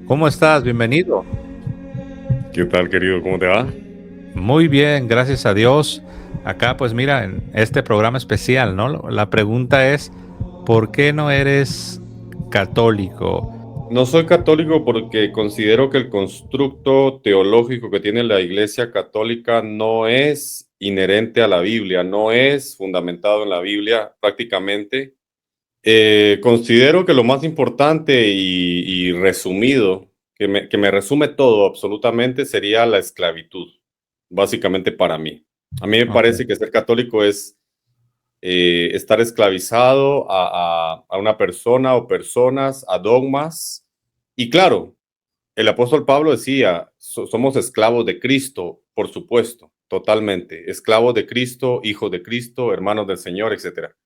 ¿Cómo estás? Bienvenido. ¿Qué tal, querido? ¿Cómo te va? Muy bien, gracias a Dios. Acá, pues mira, en este programa especial, ¿no? La pregunta es, ¿por qué no eres católico? No soy católico porque considero que el constructo teológico que tiene la Iglesia Católica no es inherente a la Biblia, no es fundamentado en la Biblia prácticamente. Considero que lo más importante y resumido, que me resume todo absolutamente, sería la esclavitud, básicamente para mí. A mí me Ok, parece que ser católico es estar esclavizado a una persona o personas, a dogmas. Y claro, el apóstol Pablo decía, somos esclavos de Cristo, por supuesto, totalmente, esclavos de Cristo, hijos de Cristo, hermanos del Señor, etcétera.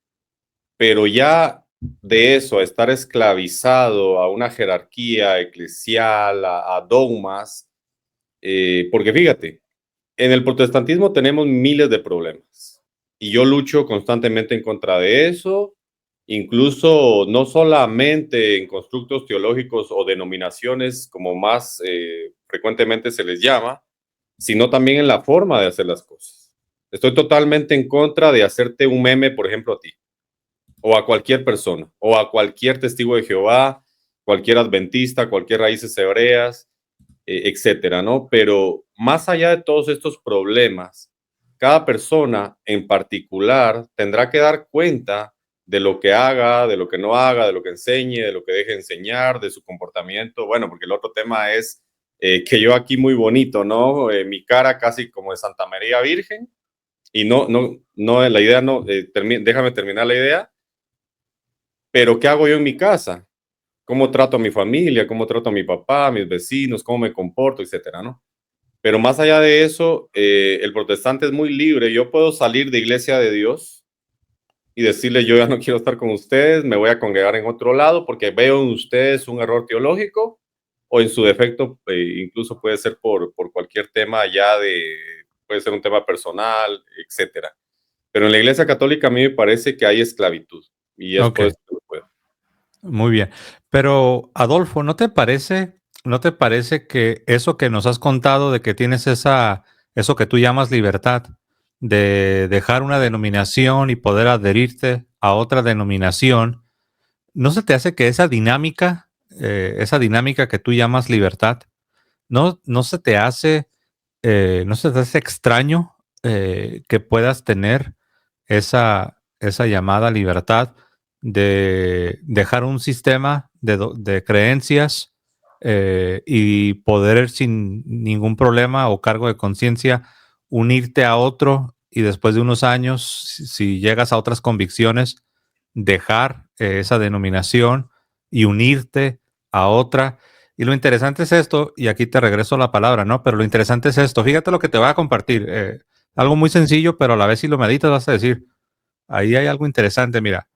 Pero ya de eso, a estar esclavizado a una jerarquía eclesial, a dogmas, porque fíjate, en el protestantismo tenemos miles de problemas y yo lucho constantemente en contra de eso, incluso no solamente en constructos teológicos o denominaciones como más frecuentemente se les llama, sino también en la forma de hacer las cosas. Estoy totalmente en contra de hacerte un meme, por ejemplo, a ti, o a cualquier persona, o a cualquier testigo de Jehová, cualquier adventista, cualquier raíces hebreas, etcétera, ¿no? Pero más allá de todos estos problemas, cada persona en particular tendrá que dar cuenta de lo que haga, de lo que no haga, de lo que enseñe, de lo que deje de enseñar, de su comportamiento. Bueno, porque el otro tema es que yo aquí muy bonito, ¿no? Mi cara casi como de Santa María Virgen. Y no, la idea no, déjame terminar la idea. Pero ¿qué hago yo en mi casa? ¿Cómo trato a mi familia? ¿Cómo trato a mi papá, a mis vecinos? ¿Cómo me comporto, etcétera, ¿no? Pero más allá de eso, el protestante es muy libre. Yo puedo salir de Iglesia de Dios y decirle, yo ya no quiero estar con ustedes, me voy a congregar en otro lado porque veo en ustedes un error teológico o en su defecto, incluso puede ser por cualquier tema ya puede ser un tema personal, etcétera. Pero en la Iglesia Católica a mí me parece que hay esclavitud y es ok, por eso que lo puedo. muy bien. Pero, Adolfo, ¿no te parece que eso que nos has contado de que tienes eso que tú llamas libertad, de dejar una denominación y poder adherirte a otra denominación, ¿no se te hace que esa dinámica que tú llamas libertad, no se te hace, no se te hace extraño que puedas tener esa llamada libertad de dejar un sistema de creencias y poder sin ningún problema o cargo de conciencia unirte a otro y después de unos años, si llegas a otras convicciones, dejar esa denominación y unirte a otra? Y lo interesante es esto, y aquí te regreso la palabra, ¿no? Pero lo interesante es esto, fíjate lo que te voy a compartir. Algo muy sencillo, pero a la vez si lo meditas vas a decir, ahí hay algo interesante, mira.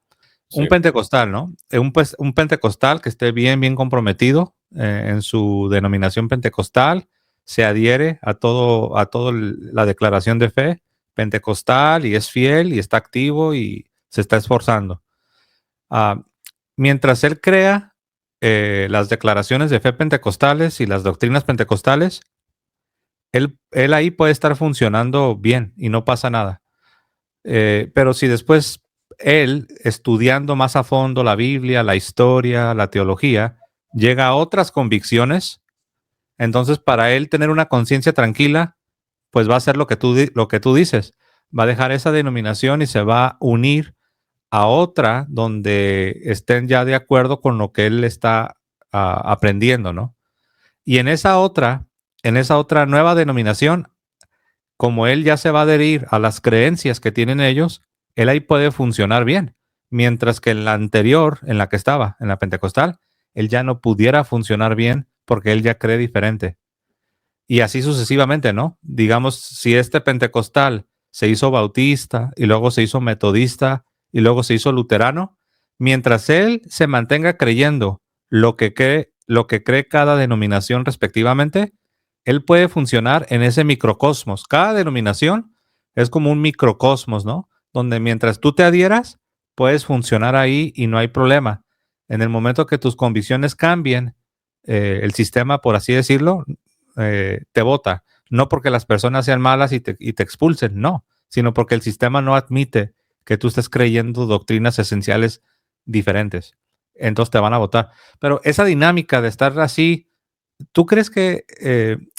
Un Sí, pentecostal, ¿no? Un pentecostal que esté bien comprometido en su denominación pentecostal, se adhiere a todo la declaración de fe pentecostal y es fiel y está activo y se está esforzando. Ah, mientras él crea las declaraciones de fe pentecostales y las doctrinas pentecostales, él ahí puede estar funcionando bien y no pasa nada. Pero si después él, estudiando más a fondo la Biblia, la historia, la teología, llega a otras convicciones, entonces para él tener una conciencia tranquila, pues va a hacer lo que tú dices. Va a dejar esa denominación y se va a unir a otra donde estén ya de acuerdo con lo que él está aprendiendo, ¿no? Y en esa otra nueva denominación, como él ya se va a adherir a las creencias que tienen ellos, él ahí puede funcionar bien. Mientras que en la anterior, en la que estaba, en la pentecostal, él ya no pudiera funcionar bien porque él ya cree diferente. Y así sucesivamente, ¿no? Digamos, si este pentecostal se hizo bautista y luego se hizo metodista y luego se hizo luterano, mientras él se mantenga creyendo lo que cree cada denominación respectivamente, él puede funcionar en ese microcosmos. Cada denominación es como un microcosmos, ¿no? Donde mientras tú te adhieras, puedes funcionar ahí y no hay problema. En el momento que tus convicciones cambien, el sistema, por así decirlo, te vota. No porque las personas sean malas y te expulsen, no, sino porque el sistema no admite que tú estés creyendo doctrinas esenciales diferentes. Entonces te van a votar. Pero esa dinámica de estar así, ¿tú crees que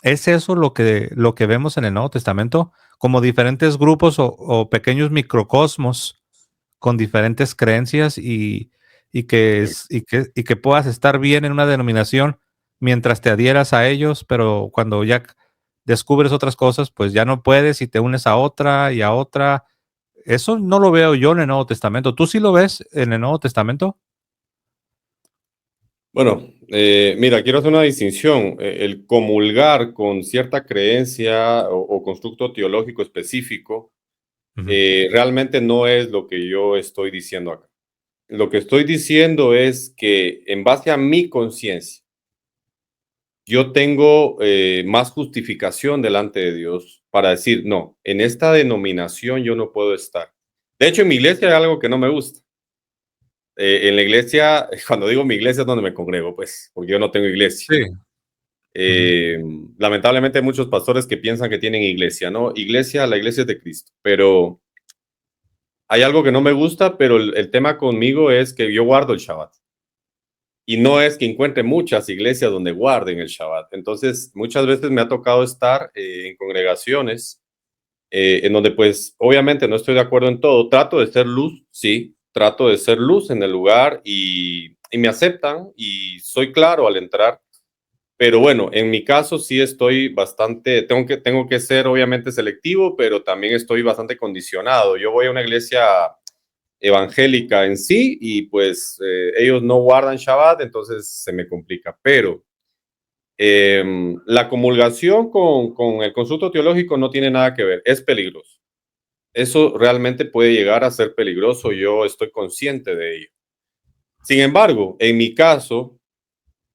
es eso lo que vemos en el Nuevo Testamento? Como diferentes grupos o pequeños microcosmos con diferentes creencias y que puedas estar bien en una denominación mientras te adhieras a ellos, pero cuando ya descubres otras cosas, pues ya no puedes y te unes a otra y a otra. Eso no lo veo yo en el Nuevo Testamento. ¿Tú sí lo ves en el Nuevo Testamento? Bueno, mira, quiero hacer una distinción. El comulgar con cierta creencia o constructo teológico específico Ujú. realmente no es lo que yo estoy diciendo acá. Lo que estoy diciendo es que en base a mi conciencia, yo tengo más justificación delante de Dios para decir, no, en esta denominación yo no puedo estar. De hecho, en mi iglesia hay algo que no me gusta. En la iglesia, cuando digo mi iglesia es donde me congrego, pues, porque yo no tengo iglesia. Sí. Ujú. Eh, Lamentablemente hay muchos pastores que piensan que tienen iglesia, ¿no? Iglesia, la iglesia es de Cristo, pero hay algo que no me gusta, pero el tema conmigo es que yo guardo el Shabbat. Y no es que encuentre muchas iglesias donde guarden el Shabbat. Entonces, muchas veces me ha tocado estar en congregaciones en donde pues obviamente no estoy de acuerdo en todo. Trato de ser luz, sí, trato de ser luz en el lugar y me aceptan y soy claro al entrar. Pero bueno, en mi caso sí estoy bastante, tengo que ser obviamente selectivo, pero también estoy bastante condicionado. Yo voy a una iglesia evangélica en sí y pues ellos no guardan Shabbat, entonces se me complica. Pero la comulgación con el consulto teológico no tiene nada que ver, es peligroso. Eso realmente puede llegar a ser peligroso, yo estoy consciente de ello. Sin embargo, en mi caso,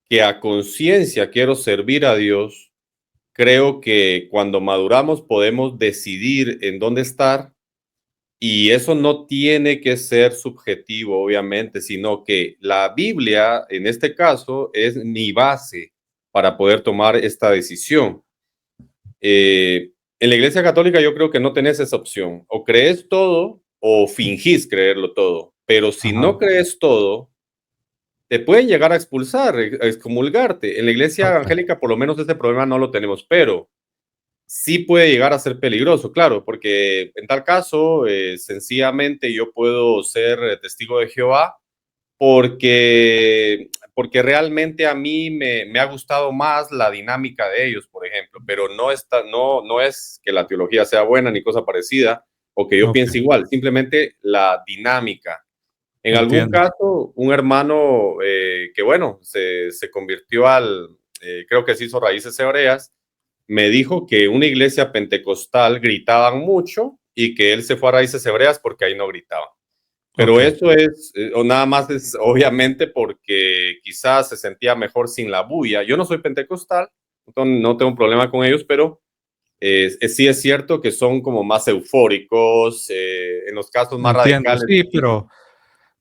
que a conciencia quiero servir a Dios, creo que cuando maduramos podemos decidir en dónde estar y eso no tiene que ser subjetivo, obviamente, sino que la Biblia, en este caso, es mi base para poder tomar esta decisión. En la Iglesia Católica yo creo que no tenés esa opción. O crees todo o fingís creerlo todo. Pero si Ajá. no crees todo, te pueden llegar a expulsar, a excomulgarte. En la Iglesia Ok. Evangélica por lo menos ese problema no lo tenemos, pero sí puede llegar a ser peligroso, claro, porque en tal caso, sencillamente yo puedo ser testigo de Jehová porque realmente a mí me ha gustado más la dinámica de ellos, por ejemplo, pero no es que la teología sea buena ni cosa parecida o que yo Ok. piense igual, simplemente la dinámica. En algún Entiendo. caso, un hermano que, bueno, se convirtió creo que se hizo raíces hebreas, me dijo que una iglesia pentecostal gritaban mucho y que él se fue a raíces hebreas porque ahí no gritaban. Pero Ok. eso es, o nada más es obviamente porque quizás se sentía mejor sin la bulla. Yo no soy pentecostal, no tengo un problema con ellos, pero sí es cierto que son como más eufóricos, en los casos más Entiendo. radicales. Sí, Sí, sí,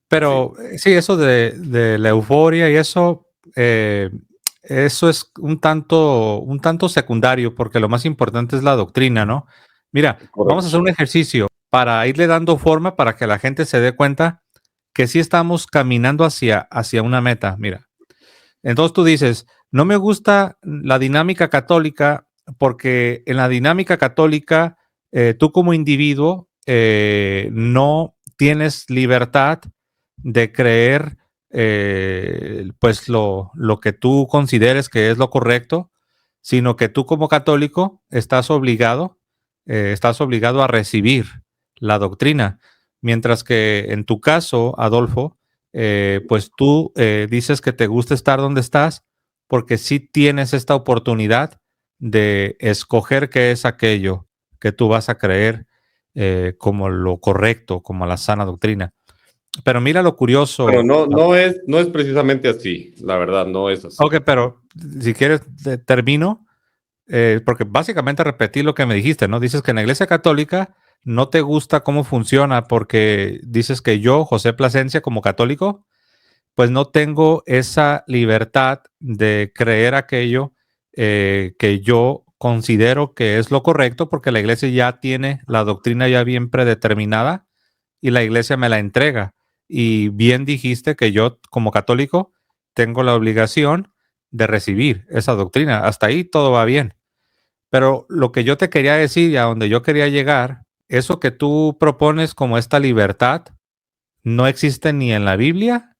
pero sí, eso de la euforia y eso es un tanto secundario, porque lo más importante es la doctrina, ¿no? Mira, vamos a correcto. hacer un ejercicio para irle dando forma para que la gente se dé cuenta que sí estamos caminando hacia una meta. Mira, entonces tú dices, no me gusta la dinámica católica porque en la dinámica católica tú como individuo no tienes libertad de creer pues lo que tú consideres que es lo correcto, sino que tú como católico estás obligado a recibir la doctrina. Mientras que en tu caso, Adolfo, pues tú dices que te gusta estar donde estás porque sí tienes esta oportunidad de escoger qué es aquello que tú vas a creer como lo correcto, como la sana doctrina. Pero mira lo Bueno, curioso. no es precisamente así, la verdad, no es así. Ok, pero si quieres, termino, porque básicamente repetí lo que me dijiste, ¿no? Dices que en la Iglesia Católica no te gusta cómo funciona porque dices que yo, José Plasencia, como católico, pues no tengo esa libertad de creer aquello que yo considero que es lo correcto, porque la iglesia ya tiene la doctrina ya bien predeterminada y la iglesia me la entrega. Y bien dijiste que yo como católico tengo la obligación de recibir esa doctrina. Hasta ahí todo va bien. Pero lo que yo te quería decir y a donde yo quería llegar, eso que tú propones como esta libertad, no existe ni en la Biblia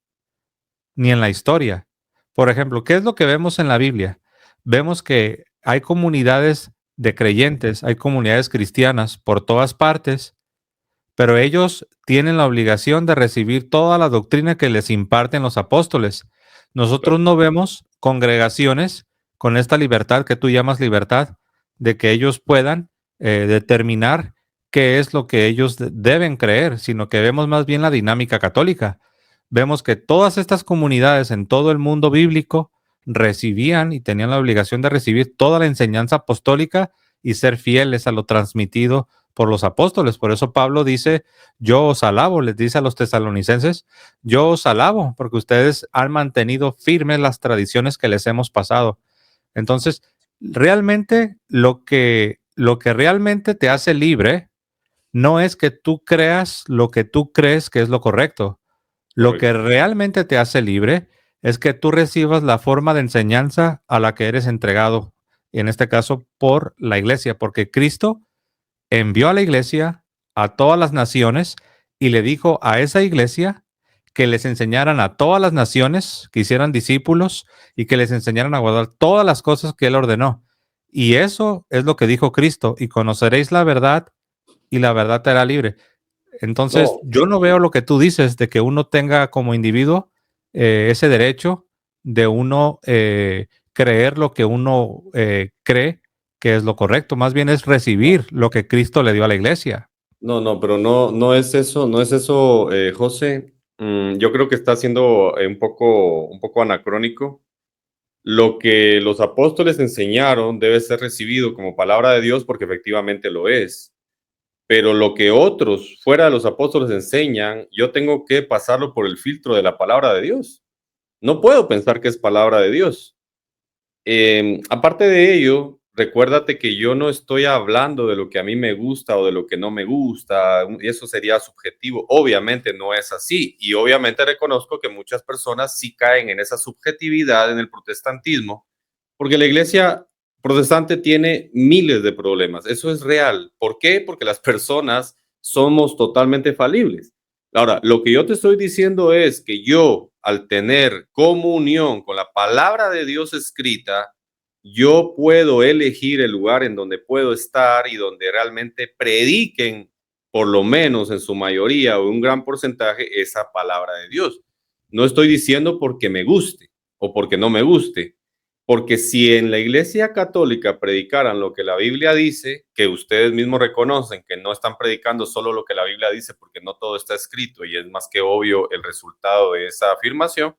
ni en la historia. Por ejemplo, ¿qué es lo que vemos en la Biblia? Vemos que hay comunidades de creyentes, hay comunidades cristianas por todas partes, pero ellos tienen la obligación de recibir toda la doctrina que les imparten los apóstoles. Nosotros Claro, no vemos congregaciones con esta libertad que tú llamas libertad, de que ellos puedan determinar qué es lo que ellos deben creer, sino que vemos más bien la dinámica católica. Vemos que todas estas comunidades en todo el mundo bíblico recibían y tenían la obligación de recibir toda la enseñanza apostólica y ser fieles a lo transmitido por los apóstoles. Por eso Pablo dice, yo os alabo, les dice a los tesalonicenses, yo os alabo, porque ustedes han mantenido firmes las tradiciones que les hemos pasado. Entonces, realmente lo que realmente te hace libre no es que tú creas lo que tú crees que es lo correcto. Lo que correcto. realmente te hace libre es que tú recibas la forma de enseñanza a la que eres entregado, y en este caso por la iglesia, porque Cristo envió a la iglesia a todas las naciones y le dijo a esa iglesia que les enseñaran a todas las naciones, que hicieran discípulos y que les enseñaran a guardar todas las cosas que él ordenó. Y eso es lo que dijo Cristo, y conoceréis la verdad y la verdad te hará libre. Entonces, No, yo no veo lo que tú dices de que uno tenga como individuo ese derecho de uno creer lo que uno cree que es lo correcto. Más bien es recibir lo que Cristo le dio a la iglesia. no, pero no es eso, no es eso, José. Yo creo que está siendo un poco anacrónico. Lo que los apóstoles enseñaron debe ser recibido como palabra de Dios porque efectivamente lo es. Pero lo que otros fuera de los apóstoles enseñan, yo tengo que pasarlo por el filtro de la palabra de Dios. No puedo pensar que es palabra de Dios. Aparte de ello, recuérdate que yo no estoy hablando de lo que a mí me gusta o de lo que no me gusta, y eso sería subjetivo. Obviamente no es así, y obviamente reconozco que muchas personas sí caen en esa subjetividad en el protestantismo, porque la iglesia protestante tiene miles de problemas. Eso es real. ¿Por qué? Porque las personas somos totalmente falibles. Ahora, lo que yo te estoy diciendo es que yo, al tener comunión con la palabra de Dios escrita, yo puedo elegir el lugar en donde puedo estar y donde realmente prediquen, por lo menos en su mayoría o un gran porcentaje, esa palabra de Dios. No estoy diciendo porque me guste o porque no me guste, porque si en la Iglesia Católica predicaran lo que la Biblia dice, que ustedes mismos reconocen que no están predicando solo lo que la Biblia dice, porque no todo está escrito y es más que obvio el resultado de esa afirmación,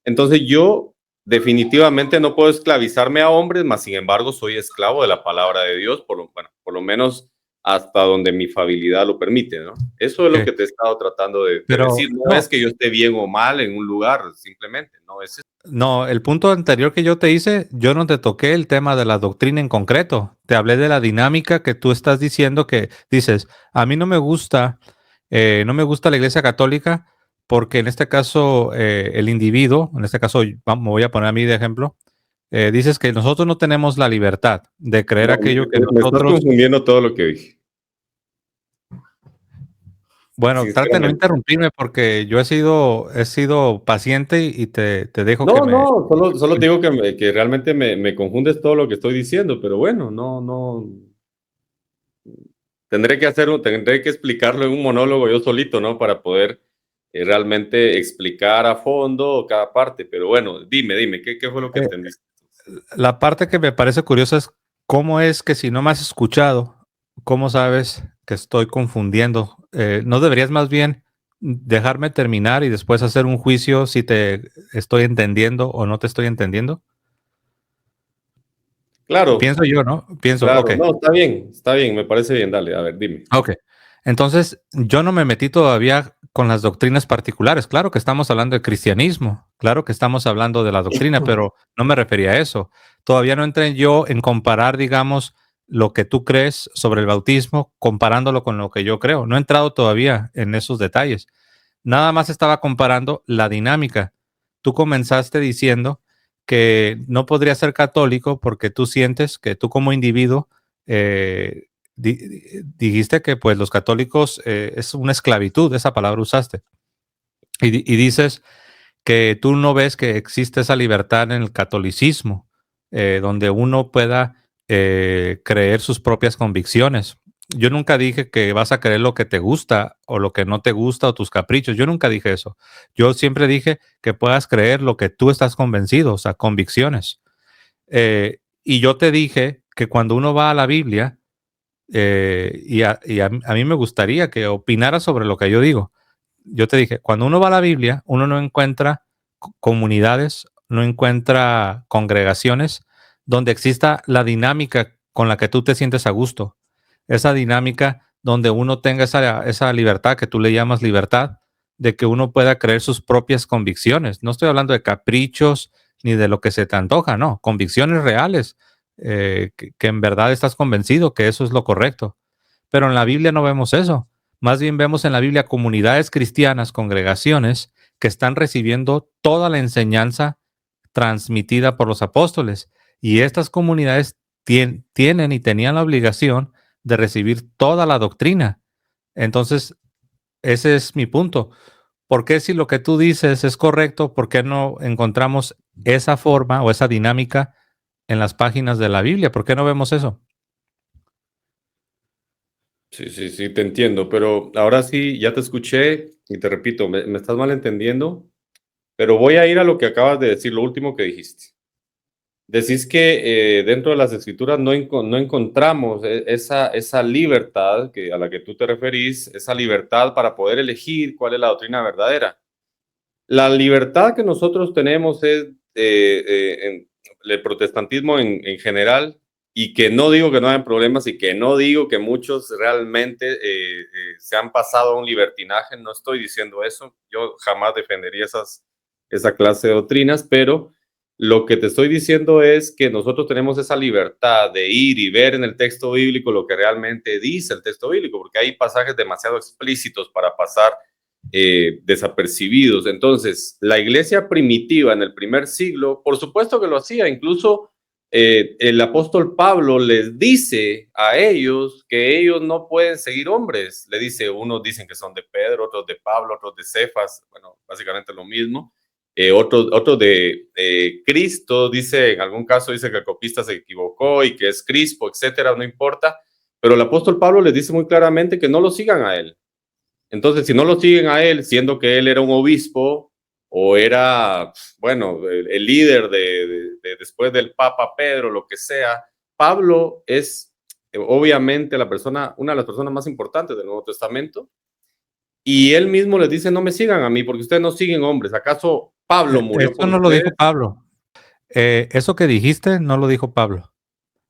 entonces yo definitivamente no puedo esclavizarme a hombres, mas sin embargo soy esclavo de la palabra de Dios, por lo menos hasta donde mi fabilidad lo permite, ¿no? Eso es lo Okay. que te he estado tratando de Pero decir. No es no, que yo esté bien o mal en un lugar, simplemente, no es eso. no, el punto anterior que yo te hice, yo no te toqué el tema de la doctrina en concreto. Te hablé de la dinámica que tú estás diciendo que dices, a mí no me gusta la iglesia católica porque en este caso el individuo, en este caso me voy a poner a mí de ejemplo, dices que nosotros no tenemos la libertad de creer No, aquello que me estás nosotros, confundiendo todo lo que dije, bueno, trata de no sinceramente. interrumpirme porque yo he sido paciente y te dejo que No, me... no, solo te digo que, que realmente me confundes todo lo que estoy diciendo, pero bueno, no, tendré que explicarlo en un monólogo yo solito, ¿no? Para poder realmente explicar a fondo cada parte, pero bueno, dime, ¿qué fue lo que eh, entendiste? La parte que me parece curiosa es cómo es que si no me has escuchado, ¿cómo sabes que estoy confundiendo? ¿No deberías más bien dejarme terminar y después hacer un juicio si te estoy entendiendo o no te estoy entendiendo? Claro, Pienso yo, ¿no? Pienso, ok, claro, no, está bien, me parece bien, dale, a ver, dime. ok. Entonces, yo no me metí todavía con las doctrinas particulares. Claro que estamos hablando de cristianismo, claro que estamos hablando de la doctrina, pero no me refería a eso. Todavía no entré yo en comparar, digamos, lo que tú crees sobre el bautismo, comparándolo con lo que yo creo. No he entrado todavía en esos detalles. Nada más estaba comparando la dinámica. Tú comenzaste diciendo que no podrías ser católico porque tú sientes que tú como individuo eh, dijiste que pues los católicos es una esclavitud, esa palabra usaste. Y dices que tú no ves que existe esa libertad en el catolicismo, donde uno pueda creer sus propias convicciones. Yo nunca dije que vas a creer lo que te gusta o lo que no te gusta o tus caprichos. Yo nunca dije eso. Yo siempre dije que puedas creer lo que tú estás convencido, o sea, convicciones. Y yo te dije que cuando uno va a la Biblia, a mí me gustaría que opinara sobre lo que yo digo. Yo te dije, cuando uno va a la Biblia, uno no encuentra comunidades, no encuentra congregaciones donde exista la dinámica con la que tú te sientes a gusto. Esa dinámica donde uno tenga esa libertad que tú le llamas libertad, de que uno pueda creer sus propias convicciones. No estoy hablando de caprichos ni de lo que se te antoja, no, convicciones reales, que en verdad estás convencido que eso es lo correcto. Pero en la Biblia no vemos eso. Más bien vemos en la Biblia comunidades cristianas, congregaciones, que están recibiendo toda la enseñanza transmitida por los apóstoles. Y estas comunidades tienen y tenían la obligación de recibir toda la doctrina. Entonces, ese es mi punto. ¿Por qué si lo que tú dices es correcto, por qué no encontramos esa forma o esa dinámica en las páginas de la Biblia? ¿Por qué no vemos eso? Sí, sí, sí, te entiendo, pero ahora sí, ya te escuché y te repito, me estás malentendiendo, pero voy a ir a lo que acabas de decir, lo último que dijiste. Decís que dentro de las escrituras no encontramos esa libertad a la que tú te referís, esa libertad para poder elegir cuál es la doctrina verdadera. La libertad que nosotros tenemos es en el protestantismo en general, y que no digo que no hayan problemas y que no digo que muchos realmente se han pasado a un libertinaje, no estoy diciendo eso, yo jamás defendería esa clase de doctrinas, pero lo que te estoy diciendo es que nosotros tenemos esa libertad de ir y ver en el texto bíblico lo que realmente dice el texto bíblico, porque hay pasajes demasiado explícitos para pasar desapercibidos. Entonces, la iglesia primitiva en el primer siglo, por supuesto que lo hacía, incluso el apóstol Pablo les dice a ellos que ellos no pueden seguir hombres. Le dice, unos dicen que son de Pedro, otros de Pablo, otros de Cefas, bueno, básicamente lo mismo. Otro de Cristo, dice, en algún caso dice que el copista se equivocó y que es Crispo, etcétera, no importa. Pero el apóstol Pablo les dice muy claramente que no lo sigan a él. Entonces, si no lo siguen a él, siendo que él era un obispo o era, bueno, el líder de después del Papa Pedro, lo que sea, Pablo es obviamente una de las personas más importantes del Nuevo Testamento, y él mismo les dice, no me sigan a mí porque ustedes no siguen hombres. ¿Acaso Pablo murió Eso por no lo dijo ustedes? Pablo. Eso que dijiste no lo dijo Pablo.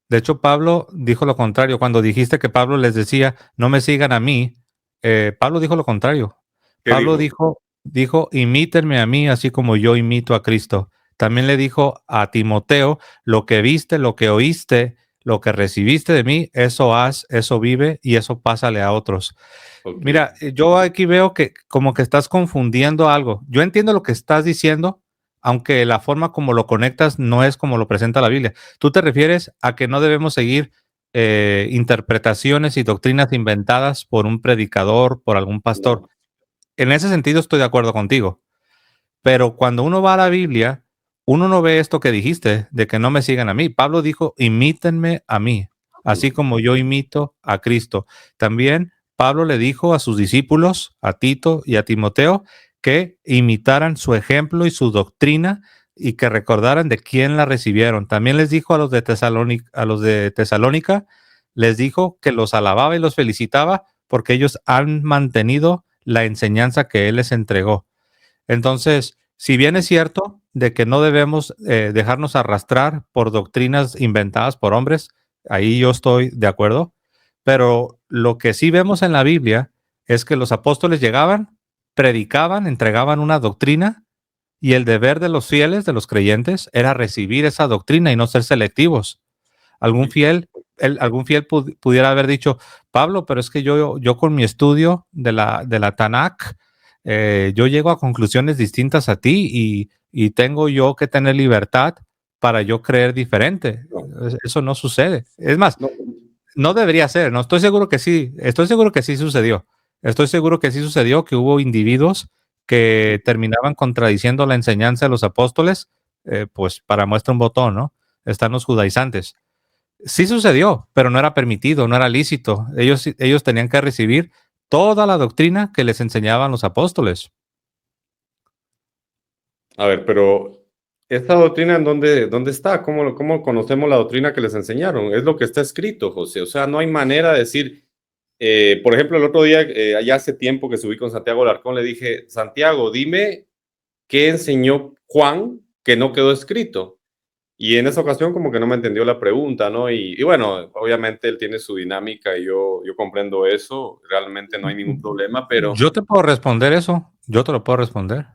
De hecho, Pablo dijo lo contrario. Cuando dijiste que Pablo les decía, no me sigan a mí, Pablo dijo lo contrario. ¿Qué Pablo dijo? dijo, imítenme a mí, así como yo imito a Cristo. También le dijo a Timoteo, lo que viste, lo que oíste, lo que recibiste de mí, eso haz, eso vive y eso pásale a otros. Ok. Mira, yo aquí veo que como que estás confundiendo algo. Yo entiendo lo que estás diciendo, aunque la forma como lo conectas no es como lo presenta la Biblia. Tú te refieres a que no debemos seguir interpretaciones y doctrinas inventadas por un predicador, por algún pastor. No. En ese sentido estoy de acuerdo contigo. Pero cuando uno va a la Biblia, uno no ve esto que dijiste, de que no me sigan a mí. Pablo dijo, imítenme a mí, así como yo imito a Cristo. También Pablo le dijo a sus discípulos, a Tito y a Timoteo, que imitaran su ejemplo y su doctrina y que recordaran de quién la recibieron. También les dijo a los de Tesalónica, les dijo que los alababa y los felicitaba porque ellos han mantenido la enseñanza que él les entregó. Entonces, si bien es cierto de que no debemos dejarnos arrastrar por doctrinas inventadas por hombres, ahí yo estoy de acuerdo, pero lo que sí vemos en la Biblia es que los apóstoles llegaban, predicaban, entregaban una doctrina y el deber de los fieles, de los creyentes, era recibir esa doctrina y no ser selectivos. Algún fiel, algún fiel pudiera haber dicho, Pablo, pero es que yo con mi estudio de la Tanakh, yo llego a conclusiones distintas a ti y tengo yo que tener libertad para yo creer diferente. No, Eso no sucede. Es más, no. no debería ser, no estoy seguro que sí, estoy seguro que sí sucedió. Estoy seguro que sí sucedió, que hubo individuos que terminaban contradiciendo la enseñanza de los apóstoles, pues para muestra un botón, ¿no? Están los judaizantes. Sí sucedió, pero no era permitido, no era lícito. Ellos tenían que recibir toda la doctrina que les enseñaban los apóstoles. A ver, pero ¿esta doctrina en dónde está? ¿Cómo conocemos la doctrina que les enseñaron? Es lo que está escrito, José. O sea, no hay manera de decir, por ejemplo, el otro día, allá hace tiempo que subí con Santiago Larcón, le dije, Santiago, dime qué enseñó Juan que no quedó escrito. Y en esa ocasión como que no me entendió la pregunta, ¿no? Y bueno, obviamente él tiene su dinámica y yo comprendo eso, realmente no hay ningún problema, pero... Yo te puedo responder eso, yo te lo puedo responder.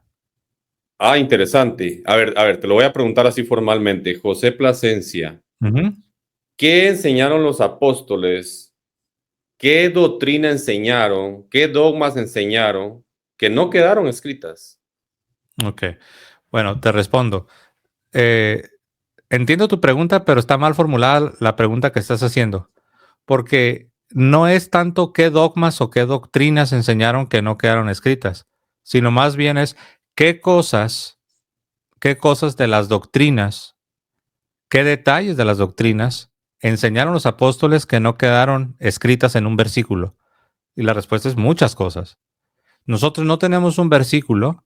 Ah, interesante. A ver, te lo voy a preguntar así formalmente. José Plasencia, Ujú. ¿qué enseñaron los apóstoles? ¿Qué doctrina enseñaron? ¿Qué dogmas enseñaron que no quedaron escritas? Ok, bueno, te respondo. Eh, Entiendo tu pregunta, pero está mal formulada la pregunta que estás haciendo, porque no es tanto qué dogmas o qué doctrinas enseñaron que no quedaron escritas, sino más bien es qué qué cosas de las doctrinas, qué detalles de las doctrinas enseñaron los apóstoles que no quedaron escritas en un versículo. Y la respuesta es muchas cosas. Nosotros no tenemos un versículo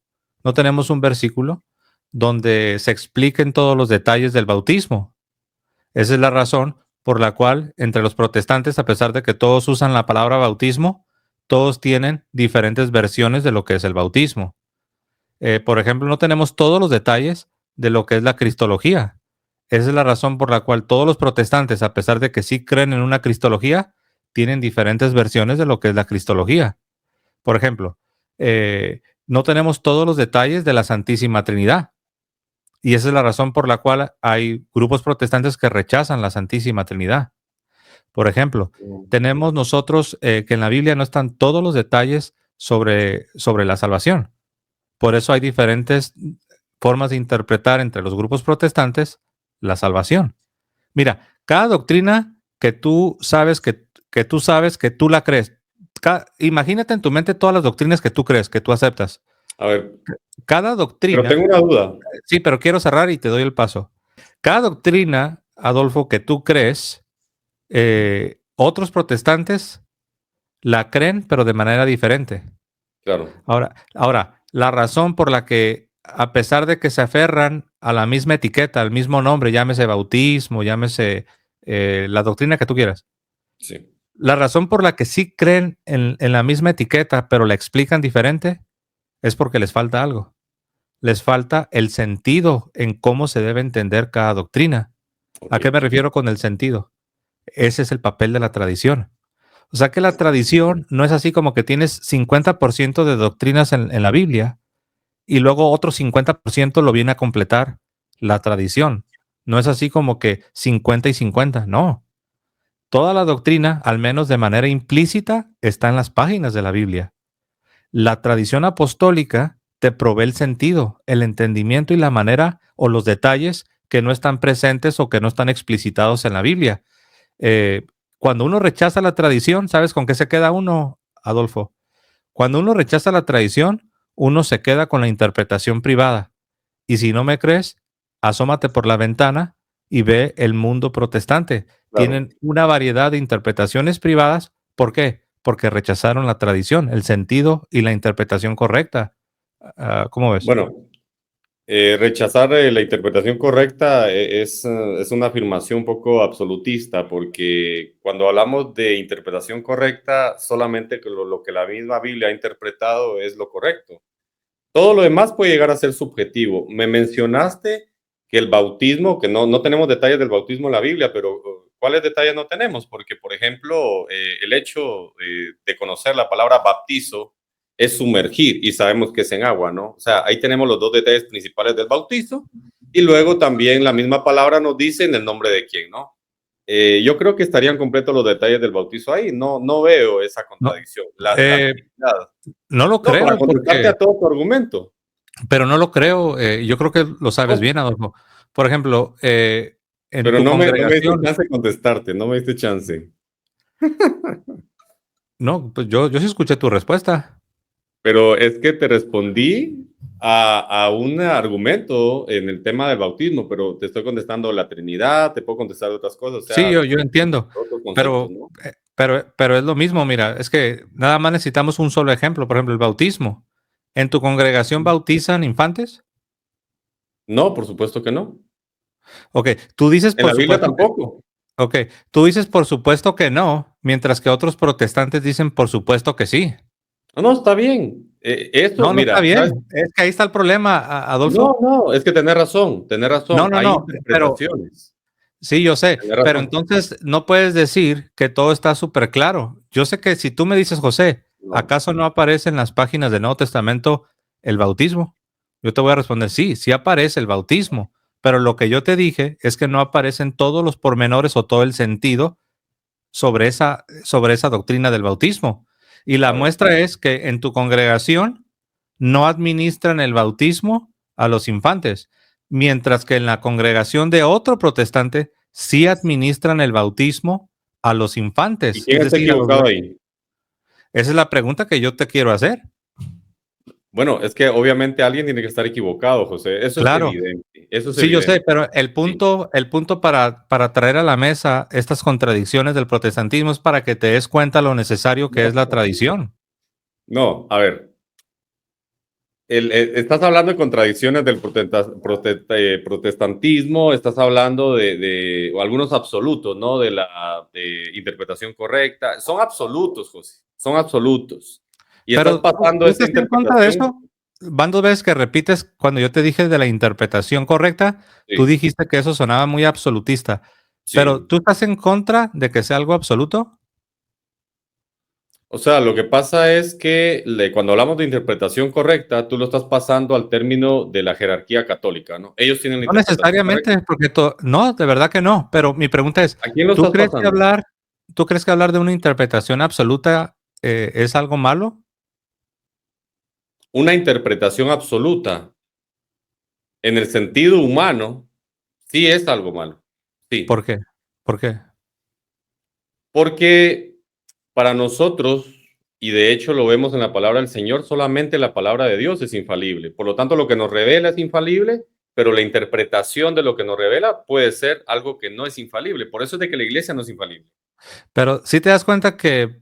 donde se expliquen todos los detalles del bautismo. Esa es la razón por la cual entre los protestantes, a pesar de que todos usan la palabra bautismo, todos tienen diferentes versiones de lo que es el bautismo. Por ejemplo, no tenemos todos los detalles de lo que es la cristología. Esa es la razón por la cual todos los protestantes, a pesar de que sí creen en una cristología, tienen diferentes versiones de lo que es la cristología. Por ejemplo, no tenemos todos los detalles de la Santísima Trinidad. Y esa es la razón por la cual hay grupos protestantes que rechazan la Santísima Trinidad. Por ejemplo, tenemos nosotros que en la Biblia no están todos los detalles sobre la salvación. Por eso hay diferentes formas de interpretar entre los grupos protestantes la salvación. Mira, cada doctrina que tú sabes que tú sabes que tú la crees, imagínate en tu mente todas las doctrinas que tú crees, que tú aceptas. A ver, Cada pero doctrina, tengo una duda. sí, pero quiero cerrar y te doy el paso. Cada doctrina, Adolfo, que tú crees, otros protestantes la creen, pero de manera diferente. Claro. Ahora, la razón por la que, a pesar de que se aferran a la misma etiqueta, al mismo nombre, llámese bautismo, llámese la doctrina que tú quieras, Sí. la razón por la que sí creen en la misma etiqueta, pero la explican diferente, es porque les falta algo. Les falta el sentido en cómo se debe entender cada doctrina. ¿A qué Ok. me refiero con el sentido? Ese es el papel de la tradición. O sea que la tradición no es así como que tienes 50% de doctrinas en la Biblia y luego otro 50% lo viene a completar la tradición. No es así como que 50 y 50, no. Toda la doctrina, al menos de manera implícita, está en las páginas de la Biblia. La tradición apostólica te provee el sentido, el entendimiento y la manera o los detalles que no están presentes o que no están explicitados en la Biblia. Eh, Cuando uno rechaza la tradición, ¿sabes con qué se queda uno, Adolfo? Cuando uno rechaza la tradición, uno se queda con la interpretación privada. Y si no me crees, asómate por la ventana y ve el mundo protestante. Claro. Tienen una variedad de interpretaciones privadas. ¿Por qué? Porque rechazaron la tradición, el sentido y la interpretación correcta. ¿Cómo ves? Bueno, rechazar la interpretación correcta es una afirmación un poco absolutista, porque cuando hablamos de interpretación correcta, solamente que lo que la misma Biblia ha interpretado es lo correcto. Todo lo demás puede llegar a ser subjetivo. Me mencionaste que el bautismo, que no tenemos detalles del bautismo en la Biblia, pero ¿cuáles detalles no tenemos? Porque, por ejemplo, el hecho de conocer la palabra bautizo es sumergir y sabemos que es en agua, ¿no? O sea, ahí tenemos los dos detalles principales del bautizo y luego también la misma palabra nos dice en el nombre de quién, ¿no? Yo creo que estarían completos los detalles del bautizo ahí. No veo esa No, contradicción. eh, no lo No, para creo contestarte porque, a todo tu argumento. pero no lo creo. Yo creo que lo sabes No, bien, Adolfo. Por ejemplo, en pero tu no me diste congregación, chance de contestarte, no me diste chance. no, pues yo sí escuché tu respuesta. Pero es que te respondí a un argumento en el tema del bautismo, pero te estoy contestando la Trinidad, te puedo contestar otras cosas, o Sí, sea, yo entiendo, otros conceptos, pero, ¿no? pero es lo mismo. Mira, es que nada más necesitamos un solo ejemplo. Por ejemplo, el bautismo. ¿En tu congregación bautizan infantes? No, por supuesto que no. Ok, tú dices En por la Biblia supuesto que, tampoco. ok, tú dices por supuesto que no, mientras que otros protestantes dicen por supuesto que sí. No, no, está bien. Eso, No, no está mira, ¿sabes? bien. Es que ahí está el problema, No, Adolfo. no, es que tenés No, razón. no, Hay no, pero interpretaciones. sí, yo sé, Tenés pero razón. entonces no puedes decir que todo está súper claro. Yo sé que si tú me dices, José, No. ¿acaso no aparece en las páginas del Nuevo Testamento el bautismo? Yo te voy a responder, sí, sí aparece el bautismo, pero lo que yo te dije es que no aparecen todos los pormenores o todo el sentido sobre esa doctrina del bautismo. Y la A ver. muestra es que en tu congregación no administran el bautismo a los infantes, mientras que en la congregación de otro protestante sí administran el bautismo a los ¿Y infantes, quién es está decir, a los equivocado ahí? esa es la pregunta que yo te quiero hacer. Bueno, es que obviamente alguien tiene que estar equivocado, José. Eso es Claro, evidente. Eso es sí, yo sé, evidente. pero Sí. el punto para traer a la mesa estas contradicciones del protestantismo es para que te des cuenta lo necesario que es la No, tradición. no, a ver. Estás hablando de contradicciones del protestantismo, estás hablando o algunos absolutos, ¿no? De la interpretación correcta. Son absolutos, José, son absolutos. Y estás Pero pasando ¿tú esa estás en contra de interpretación. eso? Van dos veces que repites cuando yo te dije de la interpretación correcta, tú Sí, dijiste que eso sonaba muy absolutista. Pero sí. ¿tú estás en contra de que sea algo absoluto? O sea, lo que pasa es que cuando hablamos de interpretación correcta, tú lo estás pasando al término de la jerarquía católica, ¿no? Ellos tienen la No interpretación correcta. necesariamente, porque no, de verdad que no. Pero mi pregunta es, ¿A quién lo ¿tú estás crees que pasando? hablar, tú crees que hablar de una interpretación absoluta es algo malo? Una interpretación absoluta en el sentido humano, sí es algo malo. Sí, ¿Por qué? ¿Por qué? porque para nosotros, y de hecho lo vemos en la palabra del Señor, solamente la palabra de Dios es infalible. Por lo tanto, lo que nos revela es infalible, pero la interpretación de lo que nos revela puede ser algo que no es infalible. Por eso es de que la iglesia no es infalible. Pero si te das cuenta que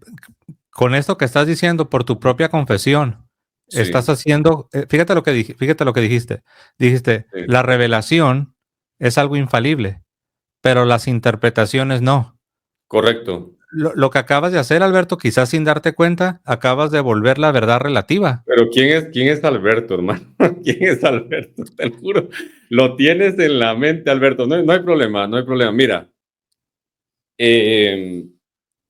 con esto que estás diciendo por tu propia confesión, estás Sí, haciendo, fíjate lo que fíjate lo que dijiste. Dijiste, sí, la revelación es algo infalible, pero las interpretaciones no. correcto. Lo que acabas de hacer, Alberto, quizás sin darte cuenta, acabas de volver la verdad relativa. Pero quién es Alberto, hermano? ¿Quién es Alberto? Te lo juro. Lo tienes en la mente, Alberto. No hay problema, no hay problema. Mira, eh,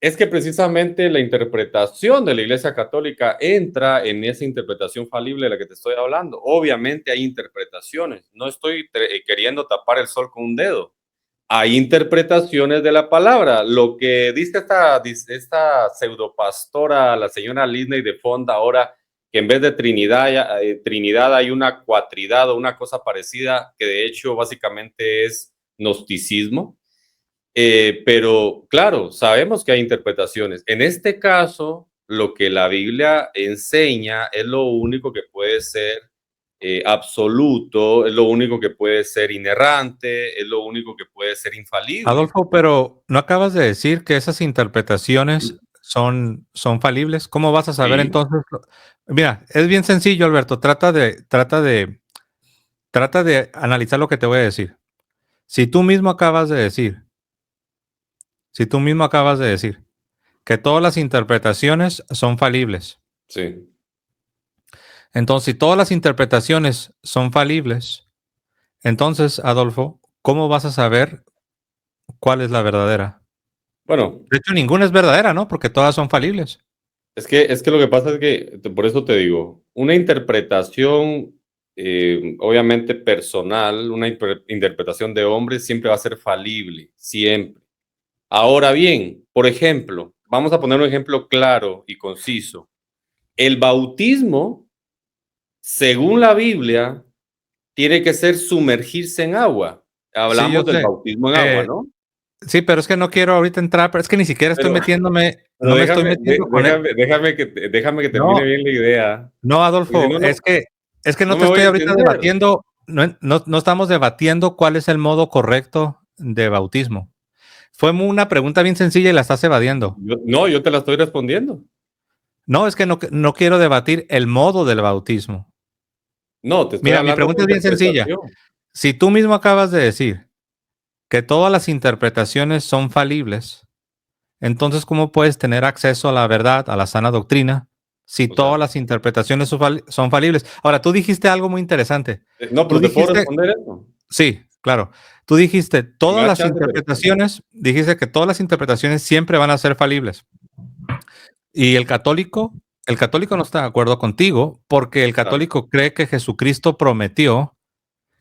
es que precisamente la interpretación de la Iglesia Católica entra en esa interpretación falible de la que te estoy hablando. Obviamente hay interpretaciones. No estoy queriendo tapar el sol con un dedo. Hay interpretaciones de la palabra. Lo que dice esta pseudopastora, la señora Lidney de Fonda, ahora que en vez de Trinidad hay una cuatridad o una cosa parecida, que de hecho básicamente es gnosticismo. Pero claro, sabemos que hay interpretaciones. En este caso, lo que la Biblia enseña es lo único que puede ser absoluto, es lo único que puede ser inerrante, es lo único que puede ser infalible. Adolfo, pero ¿no acabas de decir que esas interpretaciones son falibles? ¿Cómo vas a saber Sí, entonces? Mira, es bien sencillo, Alberto. Trata de analizar lo que te voy a decir. Si tú mismo acabas de decir, si tú mismo acabas de decir que todas las interpretaciones son falibles, sí. entonces si todas las interpretaciones son falibles, entonces, Adolfo, ¿cómo vas a saber cuál es la verdadera? Bueno, De hecho, ninguna es verdadera, ¿no? Porque todas son falibles. es que lo que pasa es que, por eso te digo, una interpretación, obviamente personal, una interpretación de hombre siempre va a ser falible, siempre. Ahora bien, por ejemplo, vamos a poner un ejemplo claro y conciso. El bautismo, según la Biblia, tiene que ser sumergirse en agua. Sí, yo Hablamos del sé. bautismo en agua, Eh, ¿no? sí, pero es que no quiero ahorita entrar, pero es que ni siquiera estoy Pero, metiéndome, pero no me estoy metiendo con él. déjame que termine No, bien la idea. no, Porque si Adolfo, no, no, es que no no te me voy estoy a ahorita entender. debatiendo, no estamos debatiendo cuál es el modo correcto de bautismo. Fue una pregunta bien sencilla y la estás evadiendo. Yo te la estoy respondiendo. No, es que no quiero debatir el modo del bautismo. No, te estoy Mira, mi hablando de pregunta es bien sencilla. interpretación. Si tú mismo acabas de decir que todas las interpretaciones son falibles, entonces, ¿cómo puedes tener acceso a la verdad, a la sana doctrina, si O sea, todas las interpretaciones son falibles? Ahora, tú dijiste algo muy interesante. no, Tú pero te puedo dijiste, responder eso. sí, claro, tú dijiste, Si me todas da las chance, te respondo. interpretaciones, dijiste que todas las interpretaciones siempre van a ser falibles. Y el católico no está de acuerdo contigo porque el Claro. católico cree que Jesucristo prometió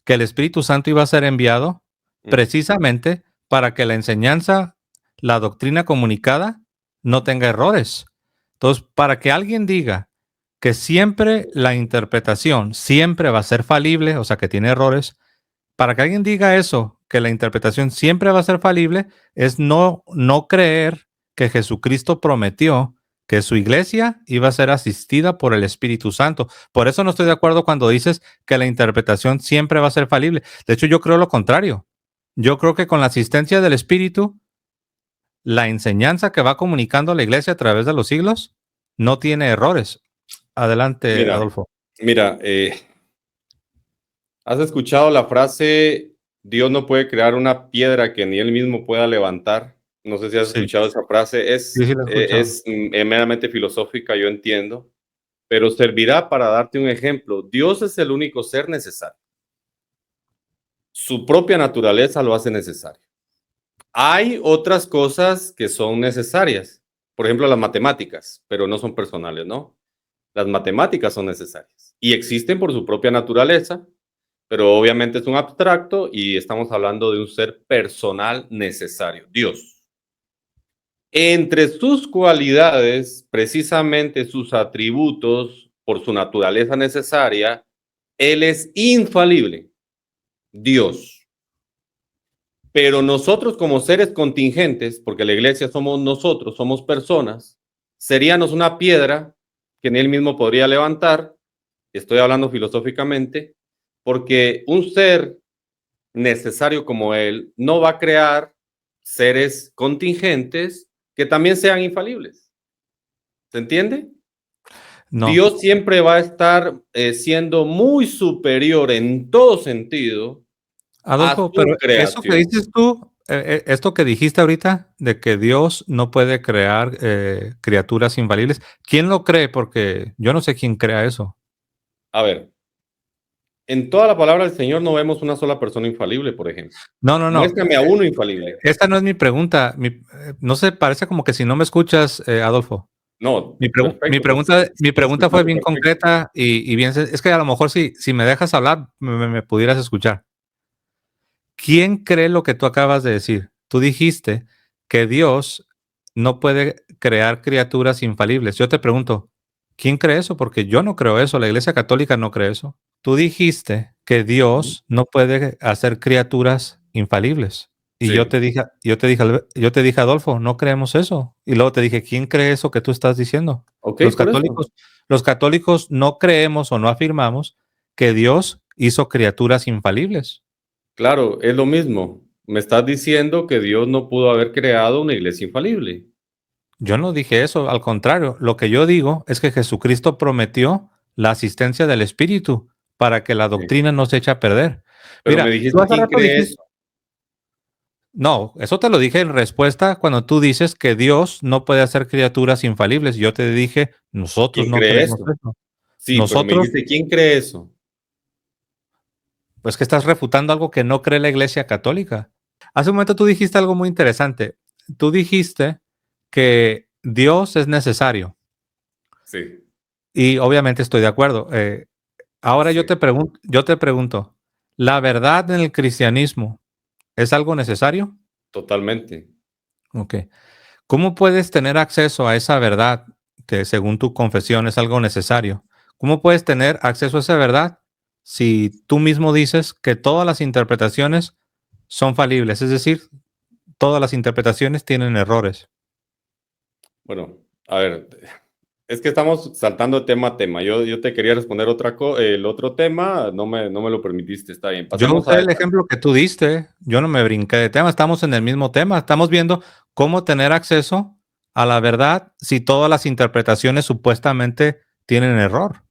que el Espíritu Santo iba a ser enviado Mm. precisamente para que la enseñanza, la doctrina comunicada, no tenga errores. Entonces, para que alguien diga que siempre la interpretación siempre va a ser falible, o sea, que tiene errores, para que alguien diga eso, que la interpretación siempre va a ser falible, es no creer que Jesucristo prometió que su iglesia iba a ser asistida por el Espíritu Santo. Por eso no estoy de acuerdo cuando dices que la interpretación siempre va a ser falible. De hecho, yo creo lo contrario. Yo creo que con la asistencia del Espíritu, la enseñanza que va comunicando la iglesia a través de los siglos no tiene errores. Adelante, Mira, Adolfo. mira, ¿has escuchado la frase, Dios no puede crear una piedra que ni él mismo pueda levantar? No sé si has Sí, escuchado esa frase. sí, sí, lo he escuchado. Es meramente filosófica, yo entiendo, pero servirá para darte un ejemplo. Dios es el único ser necesario. Su propia naturaleza lo hace necesario. Hay otras cosas que son necesarias, por ejemplo, las matemáticas, pero no son personales, ¿no? Las matemáticas son necesarias y existen por su propia naturaleza, pero obviamente es un abstracto y estamos hablando de un ser personal necesario, Dios. Entre sus cualidades, precisamente sus atributos, por su naturaleza necesaria, Él es infalible, Dios. Pero nosotros como seres contingentes, porque la iglesia somos nosotros, somos personas, seríamos una piedra que ni él mismo podría levantar, estoy hablando filosóficamente, porque un ser necesario como él no va a crear seres contingentes que también sean infalibles. ¿Se entiende? No. Dios siempre va a estar siendo muy superior en todo sentido a Adolfo, pero su eso que creación. dices tú, esto que dijiste ahorita, de que Dios no puede crear criaturas infalibles, ¿quién lo cree? Porque yo no sé quién crea eso. A ver, en toda la palabra del Señor no vemos una sola persona infalible, por ejemplo. No, no, no. Muéstrame a uno infalible. Esta no es mi pregunta. No sé, parece como que si no me escuchas, Adolfo. No, perfecto, Mi estoy pregunta fue escuchando bien perfecto. concreta y bien, es que a lo mejor si me dejas hablar, me pudieras escuchar. ¿Quién cree lo que tú acabas de decir? Tú dijiste que Dios no puede crear criaturas infalibles. Yo te pregunto, ¿quién cree eso? Porque yo no creo eso, la Iglesia Católica no cree eso. Tú dijiste que Dios no puede hacer criaturas infalibles. Y Sí, yo te dije, Adolfo, no creemos eso. Y luego te dije, ¿quién cree eso que tú estás diciendo? ok, Los por eso. católicos, los católicos no creemos o no afirmamos que Dios hizo criaturas infalibles. Claro, es lo mismo. Me estás diciendo que Dios no pudo haber creado una iglesia infalible. Yo no dije eso, al contrario, lo que yo digo es que Jesucristo prometió la asistencia del Espíritu para que la Sí. doctrina no se eche a perder. Pero me Mira, tú dijiste hace quién rato cree eso. dijiste, no, eso te lo dije en respuesta cuando tú dices que Dios no puede hacer criaturas infalibles. Yo te dije, nosotros ¿Quién no cree creemos eso? eso. Sí, pero me Nosotros, dijiste quién cree eso. pues que estás refutando algo que no cree la Iglesia Católica. Hace un momento tú dijiste algo muy interesante. tú dijiste que Dios es necesario Sí, y obviamente estoy de acuerdo. Ahora sí, yo te pregunto, ¿la verdad en el cristianismo es algo necesario? totalmente. Ok. ¿Cómo puedes tener acceso a esa verdad que según tu confesión es algo necesario? ¿Cómo puedes tener acceso a esa verdad si tú mismo dices que todas las interpretaciones son falibles? Es decir, todas las interpretaciones tienen errores. Bueno, a ver, es que estamos saltando tema a tema. Yo te quería responder el otro tema, no me lo permitiste, está bien. Yo Pasemos usé a el esta. ejemplo que tú diste, yo no me brinqué de tema, estamos en el mismo tema, estamos viendo cómo tener acceso a la verdad si todas las interpretaciones supuestamente tienen error.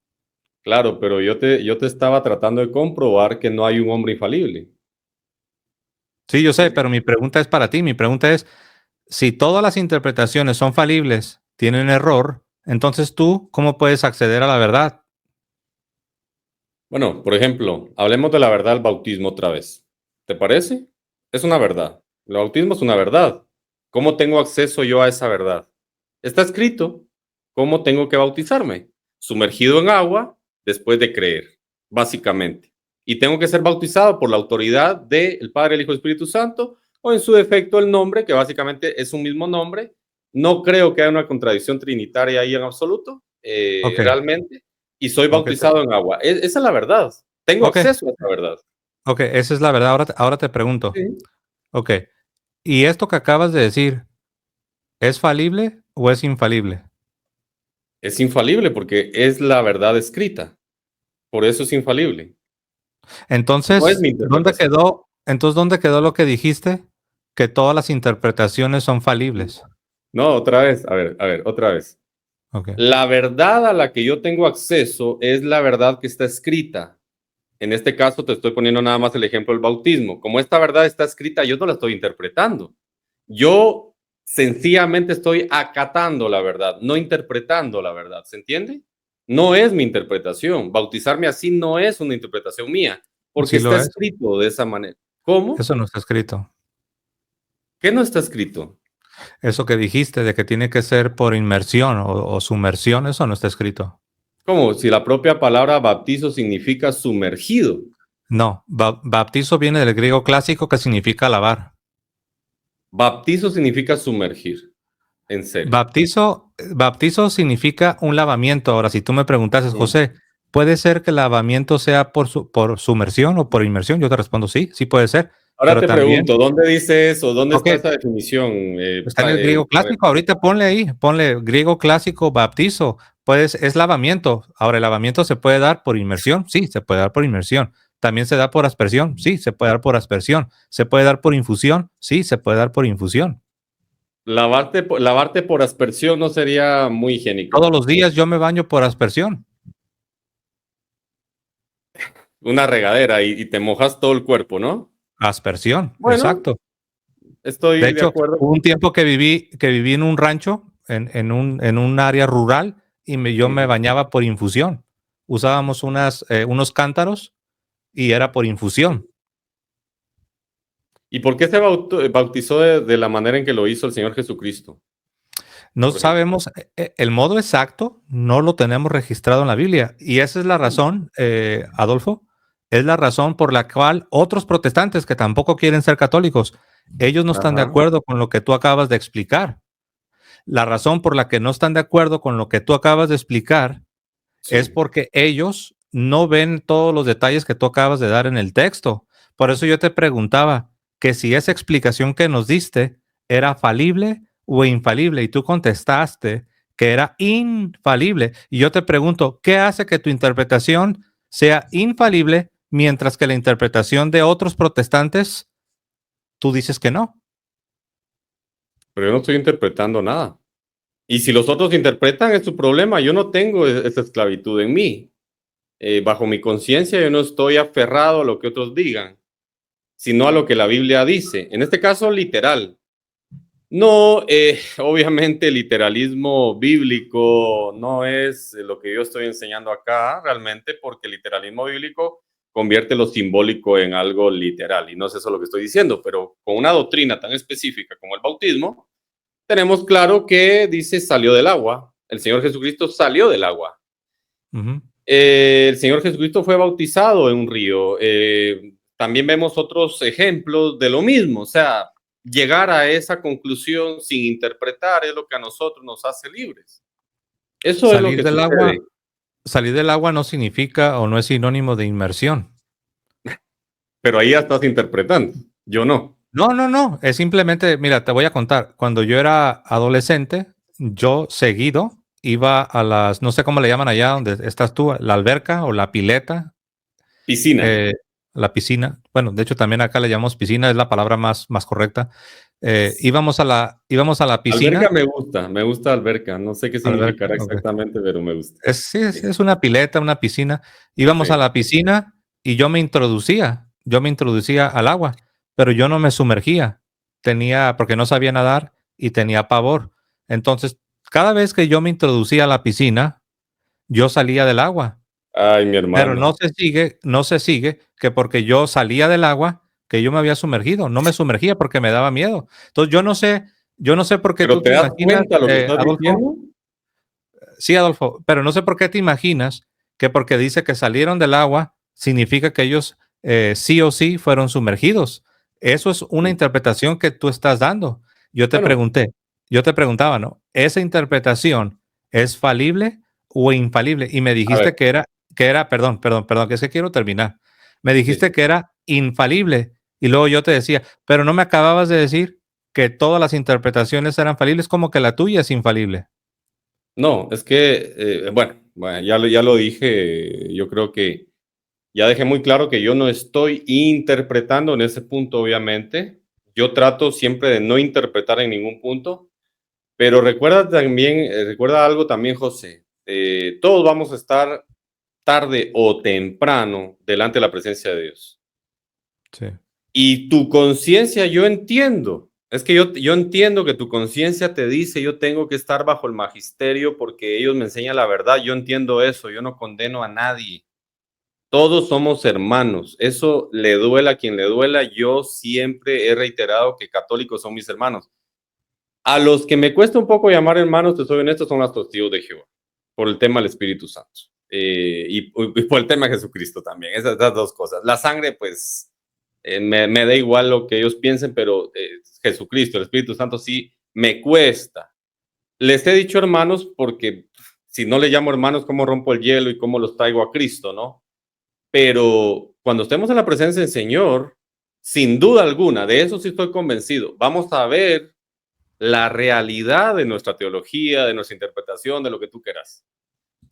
Claro, pero yo te estaba tratando de comprobar que no hay un hombre infalible. Sí, yo sé, Porque, pero mi pregunta es para ti, mi pregunta es, si todas las interpretaciones son falibles, tienen error, entonces tú, ¿cómo puedes acceder a la verdad? bueno, por ejemplo, hablemos de la verdad del bautismo otra vez. ¿Te parece? Es una verdad. El bautismo es una verdad. ¿Cómo tengo acceso yo a esa verdad? Está escrito. ¿Cómo tengo que bautizarme? Sumergido en agua después de creer, básicamente. Y tengo que ser bautizado por la autoridad del Padre, el Hijo y el Espíritu Santo, o en su defecto el nombre, que básicamente es un mismo nombre. No creo que haya una contradicción trinitaria ahí en absoluto, Ok, realmente. Y soy ok, bautizado en agua. Esa es la verdad. Tengo ok, acceso a esa verdad. ok, esa es la verdad. Ahora te pregunto, Sí. ok, ¿y esto que acabas de decir es falible o es infalible? Es infalible porque es la verdad escrita. Por eso es infalible. No es Entonces, mi interpretación. ¿dónde quedó lo que dijiste? Que todas las interpretaciones son falibles. No, otra vez, a ver, otra vez. Ok. La verdad a la que yo tengo acceso es la verdad que está escrita. En este caso te estoy poniendo nada más el ejemplo del bautismo. Como esta verdad está escrita, yo no la estoy interpretando. Yo sencillamente estoy acatando la verdad, no interpretando la verdad. ¿Se entiende? No es mi interpretación. Bautizarme así no es una interpretación mía, porque Sí está lo es. escrito de esa manera. ¿Cómo? Eso no está escrito. ¿Qué no está escrito? Eso que dijiste de que tiene que ser por inmersión o sumersión, eso no está escrito. ¿Cómo? Si la propia palabra bautizo significa sumergido. No, baptizo viene del griego clásico que significa lavar. Baptizo significa sumergir, en serio. Baptizo significa un lavamiento. Ahora, si tú me preguntases, Mm. José, ¿puede ser que el lavamiento sea por sumersión o por inmersión? Yo te respondo sí, sí puede ser. Ahora Pero te también, pregunto, ¿dónde dice eso? ¿Dónde ok, está esa definición? está en el griego A ver, clásico. Ahorita ponle ahí, ponle griego clásico, baptizo. Pues es lavamiento. Ahora, el lavamiento se puede dar por inmersión, sí, se puede dar por inmersión. También se da por aspersión, sí, se puede dar por aspersión. Se puede dar por infusión, sí, se puede dar por infusión. lavarte por aspersión no sería muy higiénico. Todos los días yo me baño por aspersión. Una regadera y te mojas todo el cuerpo, ¿no? Aspersión, Bueno, exacto. De estoy de hecho, acuerdo. hubo un tiempo que viví en un rancho, en un área rural, y yo me Ujú. bañaba por infusión. Usábamos unos cántaros y era por infusión. ¿Y por qué se bautizó de la manera en que lo hizo el Señor Jesucristo, No por ejemplo? sabemos el modo exacto, no lo tenemos registrado en la Biblia. Y esa es la razón, Adolfo, es la razón por la cual otros protestantes que tampoco quieren ser católicos, ellos no están de Ajá, acuerdo con lo que tú acabas de explicar. La razón por la que no están de acuerdo con lo que tú acabas de explicar es sí. porque ellos no ven todos los detalles que tú acabas de dar en el texto. Por eso yo te preguntaba que si esa explicación que nos diste era falible o infalible y tú contestaste que era infalible. Y yo te pregunto, ¿qué hace que tu interpretación sea infalible mientras que la interpretación de otros protestantes tú dices que no? Pero yo no estoy interpretando nada. Y si los otros interpretan, es su problema. Yo no tengo esa esclavitud en mí. Bajo mi conciencia, yo no estoy aferrado a lo que otros digan, sino a lo que la Biblia dice. En este caso, literal. No, obviamente el literalismo bíblico no es lo que yo estoy enseñando acá realmente, porque el literalismo bíblico convierte lo simbólico en algo literal. Y no es eso lo que estoy diciendo, pero con una doctrina tan específica como el bautismo, tenemos claro que dice salió del agua. El Señor Jesucristo salió del agua. Ujú. El Señor Jesucristo fue bautizado en un río. También vemos otros ejemplos de lo mismo. O sea, llegar a esa conclusión sin interpretar es lo que a nosotros nos hace libres. Eso es lo Salir que del sucede. agua, salir del agua no significa o no es sinónimo de inmersión. Pero ahí ya estás interpretando. Yo no. No, no, no. Es simplemente, mira, te voy a contar. Cuando yo era adolescente, yo seguido iba a las, no sé cómo le llaman allá donde estás tú, la alberca o la pileta, Piscina. eh, la piscina. Bueno, de hecho también acá le llamamos piscina, es la palabra más correcta. Íbamos a la Alberca piscina. me gusta alberca. No sé qué Alberca, significará ok. exactamente, pero me gusta. Sí, Sí, es una pileta, una piscina. Íbamos a sí. la piscina y yo me introducía al agua, pero yo no me sumergía. Porque no sabía nadar y tenía pavor. Entonces, cada vez que yo me introducía a la piscina, yo salía del agua. Ay, mi Pero hermano. no se sigue que porque yo salía del agua, que yo me había sumergido. No me sumergía porque me daba miedo. Entonces, yo no sé por qué ¿Pero tú te te das imaginas, cuenta lo que estás Adolfo. diciendo? Sí, Adolfo, pero no sé por qué te imaginas que porque dice que salieron del agua, significa que ellos sí o sí fueron sumergidos. Eso es una interpretación que tú estás dando. Yo te Bueno, pregunté, yo te preguntaba, ¿no? ¿Esa interpretación es falible o infalible? Y me a ver, dijiste perdón, que es que quiero terminar. Me sí, dijiste sí. que era infalible. Y luego yo te decía, pero no me acababas de decir que todas las interpretaciones eran falibles, como que la tuya es infalible. No, es que, bueno, ya lo dije, yo creo que ya dejé muy claro que yo no estoy interpretando en ese punto, obviamente. Yo trato siempre de no interpretar en ningún punto, pero recuerda también, recuerda algo también, José, todos vamos a estar tarde o temprano delante de la presencia de Dios. Sí. Y tu conciencia, yo entiendo, es que yo entiendo que tu conciencia te dice, yo tengo que estar bajo el magisterio porque ellos me enseñan la verdad, yo entiendo eso, yo no condeno a nadie. Todos somos hermanos, eso le duela a quien le duela, yo siempre he reiterado que católicos son mis hermanos. A los que me cuesta un poco llamar hermanos, te soy honesto, son los testigos de Jehová, por el tema del Espíritu Santo. Y por el tema de Jesucristo también, esas dos cosas. La sangre, pues, me da igual lo que ellos piensen, pero Jesucristo, el Espíritu Santo, sí me cuesta. Les he dicho hermanos porque si no le llamo hermanos, ¿cómo rompo el hielo y cómo los traigo a Cristo, no? Pero cuando estemos en la presencia del Señor, sin duda alguna, de eso sí estoy convencido, vamos a ver la realidad de nuestra teología, de nuestra interpretación, de lo que tú quieras.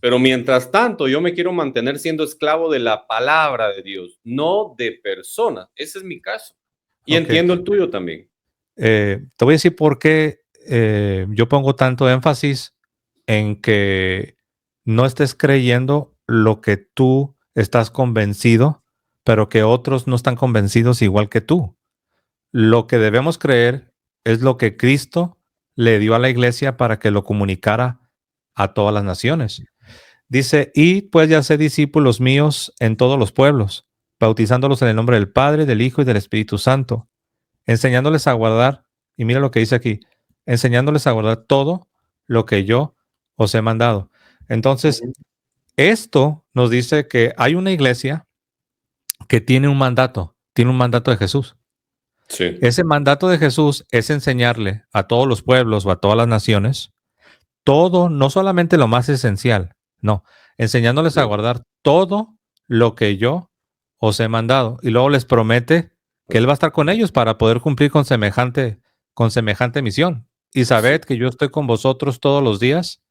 Pero mientras tanto, yo me quiero mantener siendo esclavo de la palabra de Dios, no de personas. Ese es mi caso. Y Ok. entiendo el tuyo también. Te voy a decir por qué yo pongo tanto énfasis en que no estés creyendo lo que tú estás convencido, pero que otros no están convencidos igual que tú. Lo que debemos creer es lo que Cristo le dio a la iglesia para que lo comunicara a todas las naciones. Dice, y pues ya sé discípulos míos en todos los pueblos, bautizándolos en el nombre del Padre, del Hijo y del Espíritu Santo, enseñándoles a guardar, y mira lo que dice aquí, enseñándoles a guardar todo lo que yo os he mandado. Entonces, Ujú. esto nos dice que hay una iglesia que tiene un mandato de Jesús. Sí. Ese mandato de Jesús es enseñarle a todos los pueblos o a todas las naciones todo, no solamente lo más esencial, no, enseñándoles a Sí. guardar todo lo que yo os he mandado. Y luego les promete que Él va a estar con ellos para poder cumplir con semejante misión. Y Sí. sabed que yo estoy con vosotros todos los días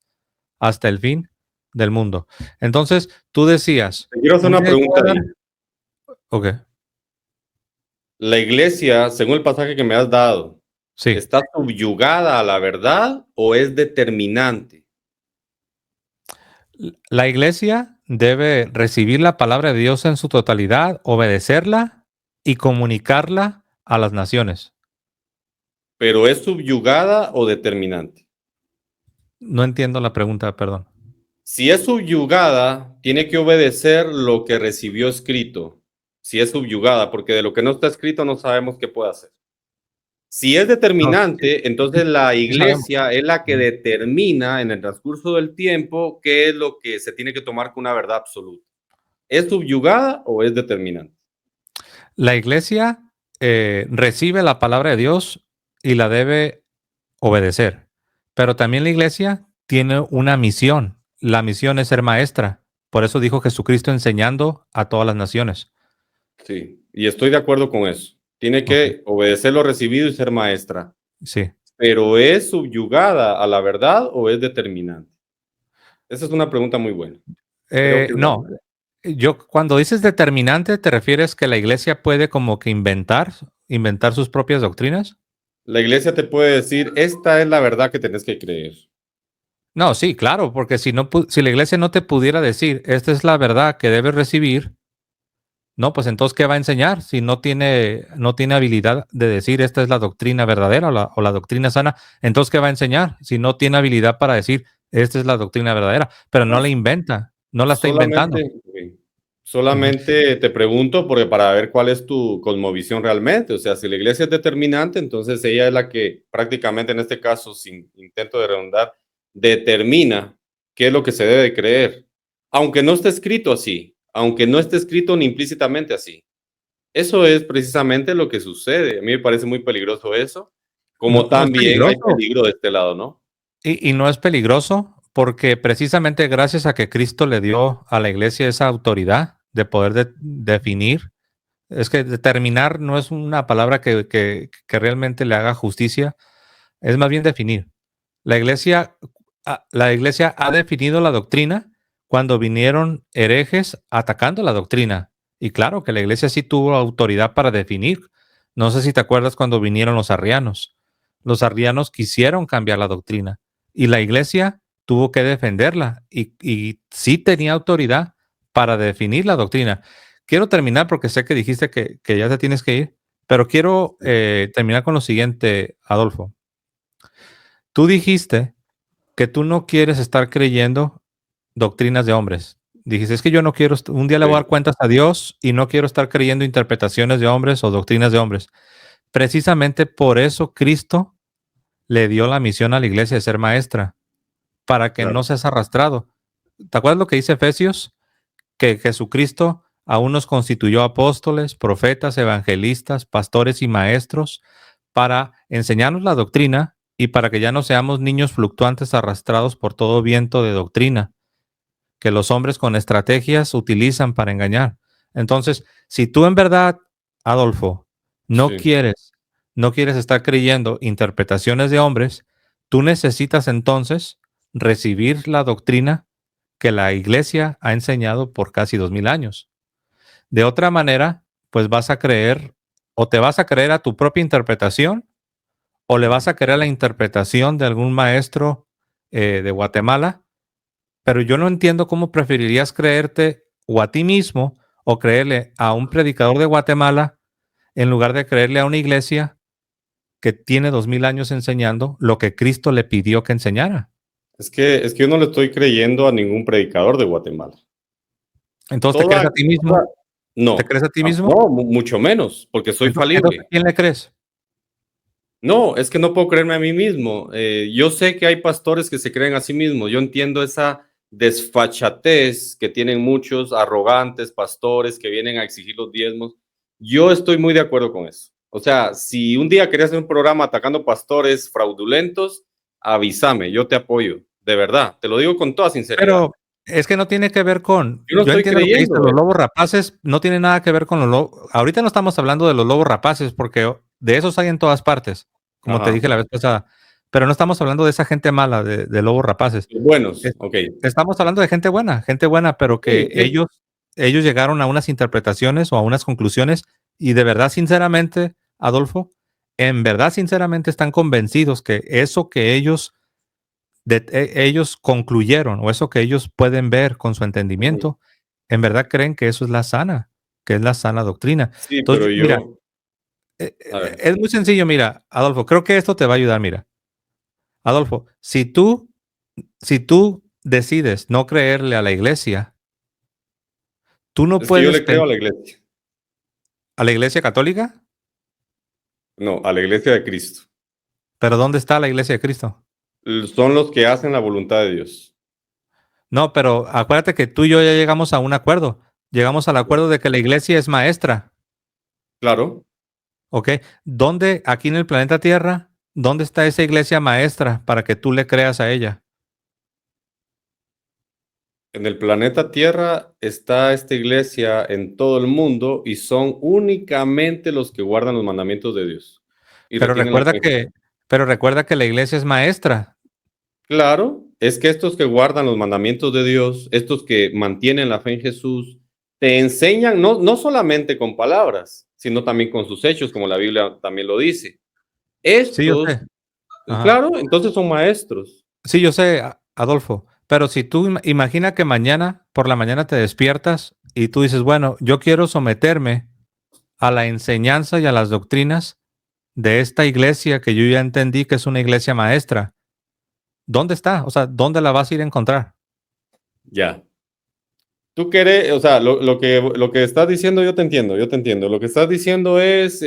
hasta el fin del mundo. Entonces, tú decías, Te quiero hacer un una día yo voy pregunta a dar. ahí. Ok, La iglesia, según el pasaje que me has dado, sí. ¿está subyugada a la verdad o es determinante? La iglesia debe recibir la palabra de Dios en su totalidad, obedecerla y comunicarla a las naciones. ¿Pero es subyugada o determinante? No entiendo la pregunta, perdón. Si es subyugada, tiene que obedecer lo que recibió escrito. si es subyugada, porque de lo que no está escrito no sabemos qué puede hacer. Si es No, sí, determinante, sí, entonces la sí sabemos. iglesia es la que Ujú. determina en el transcurso del tiempo qué es lo que se tiene que tomar como una verdad absoluta. ¿Es subyugada o es determinante? La iglesia recibe la palabra de Dios y la debe obedecer. Pero también la iglesia tiene una misión. La misión es ser maestra. Por eso dijo Jesucristo enseñando a todas las naciones. Sí, y estoy de acuerdo con eso. Tiene Ok, que obedecer lo recibido y ser maestra. sí. ¿Pero es subyugada a la verdad o es determinante? Esa es una pregunta muy buena. Creo que es la No, yo cuando dices determinante, ¿te refieres que la iglesia puede como que inventar sus propias doctrinas? La iglesia te puede decir, esta es la verdad que tenés que creer. No, sí, claro, porque si no, si la iglesia no te pudiera decir, esta es la verdad que debes recibir, no, pues entonces, ¿qué va a enseñar si no tiene habilidad de decir esta es la doctrina verdadera o la doctrina sana? Entonces, ¿qué va a enseñar si no tiene habilidad para decir esta es la doctrina verdadera? Pero no la inventa, no la está inventando. Solamente, Ujú. solamente te pregunto porque para ver cuál es tu cosmovisión realmente. O sea, si la iglesia es determinante, entonces ella es la que prácticamente en este caso, sin intento de redundar, determina qué es lo que se debe creer. Aunque no esté escrito así, aunque no esté escrito ni implícitamente así. Eso es precisamente lo que sucede. A mí me parece muy peligroso eso, No, como no es también hay peligroso. peligro de este lado, ¿no? Y no es peligroso porque precisamente gracias a que Cristo le dio a la iglesia esa autoridad de poder definir, es que determinar no es una palabra que realmente le haga justicia, es más bien definir. La iglesia, la iglesia ha definido la doctrina cuando vinieron herejes atacando la doctrina. Y claro que la iglesia sí tuvo autoridad para definir. No sé si te acuerdas cuando vinieron los arrianos. Los arrianos quisieron cambiar la doctrina y la iglesia tuvo que defenderla y sí tenía autoridad para definir la doctrina. Quiero terminar porque sé que dijiste que ya te tienes que ir, pero quiero terminar con lo siguiente, Adolfo. Tú dijiste que tú no quieres estar creyendo doctrinas de hombres. Dijiste, es que yo no quiero, un día le voy a dar Sí, cuentas a Dios y no quiero estar creyendo interpretaciones de hombres o doctrinas de hombres. Precisamente por eso Cristo le dio la misión a la iglesia de ser maestra, para que no claro. seas arrastrado. ¿Te acuerdas lo que dice Efesios? Que Jesucristo aún nos constituyó apóstoles, profetas, evangelistas, pastores y maestros para enseñarnos la doctrina y para que ya no seamos niños fluctuantes arrastrados por todo viento de doctrina que los hombres con estrategias utilizan para engañar. Entonces, si tú en verdad, Adolfo, no Sí. quieres, no quieres estar creyendo interpretaciones de hombres, tú necesitas entonces recibir la doctrina que la iglesia ha enseñado por casi 2000 años. De otra manera, pues vas a creer o te vas a creer a tu propia interpretación o le vas a creer a la interpretación de algún maestro de Guatemala, pero yo no entiendo cómo preferirías creerte o a ti mismo o creerle a un predicador de Guatemala en lugar de creerle a una iglesia que tiene 2000 años enseñando lo que Cristo le pidió que enseñara. Es que yo no le estoy creyendo a ningún predicador de Guatemala. Entonces, ¿te crees Toda, a ti mismo? ¿Te no, crees a ti mismo? no, mucho menos, porque soy Entonces, ¿a falible. quién le crees? No, es que no puedo creerme a mí mismo. Yo sé que hay pastores que se creen a sí mismos. Yo entiendo esa desfachatez que tienen muchos arrogantes pastores que vienen a exigir los diezmos. Yo estoy muy de acuerdo con eso. O sea, si un día querías hacer un programa atacando pastores fraudulentos, avísame, yo te apoyo. De verdad, te lo digo con toda sinceridad. Pero es que no tiene que ver con, Yo no yo estoy entiendo lo que dices, creyendo los eso. lobos rapaces no tiene nada que ver con los lobos. Ahorita no estamos hablando de los lobos rapaces porque de esos hay en todas partes, como te Ajá. dije la vez pasada. Pero no estamos hablando de esa gente mala, de lobos rapaces. Buenos, Es- ok. Estamos hablando de gente buena, pero Sí, que ok. ellos llegaron a unas interpretaciones o a unas conclusiones y de verdad, sinceramente, Adolfo, en verdad, sinceramente están convencidos que eso que ellos concluyeron o eso que ellos pueden ver con su Ujú. entendimiento, en verdad creen que eso es la sana, que es la sana doctrina. Sí, pero Entonces, mira, yo, a ver, es muy sencillo, mira, Adolfo, creo que esto te va a ayudar, mira. Adolfo, si tú decides no creerle a la iglesia, tú no es que yo puedes le creo pedir, a la iglesia. ¿A la iglesia católica? No, a la iglesia de Cristo. ¿Pero dónde está la iglesia de Cristo? Son los que hacen la voluntad de Dios. No, pero acuérdate que tú y yo ya llegamos a un acuerdo. Llegamos al acuerdo de que la iglesia es maestra. Claro, ¿Ok? ¿Dónde, aquí en el planeta Tierra, dónde está esa iglesia maestra para que tú le creas a ella? en el planeta Tierra está esta iglesia en todo el mundo y son únicamente los que guardan los mandamientos de Dios y Pero retienen la recuerda fe. que, pero recuerda que la iglesia es maestra. Claro, es que estos que guardan los mandamientos de Dios, estos que mantienen la fe en Jesús, te enseñan no solamente con palabras, sino también con sus hechos, como la Biblia también lo dice. Sí, yo Estos, sé. Ajá. claro, entonces son maestros. Sí, yo sé, Adolfo. Pero si tú imagina que mañana, por la mañana te despiertas y tú dices, bueno, yo quiero someterme a la enseñanza y a las doctrinas de esta iglesia que yo ya entendí que es una iglesia maestra. ¿Dónde está? O sea, ¿dónde la vas a ir a encontrar? Ya. Tú quieres, o sea, lo que estás diciendo, yo te entiendo, yo te entiendo. Lo que estás diciendo es,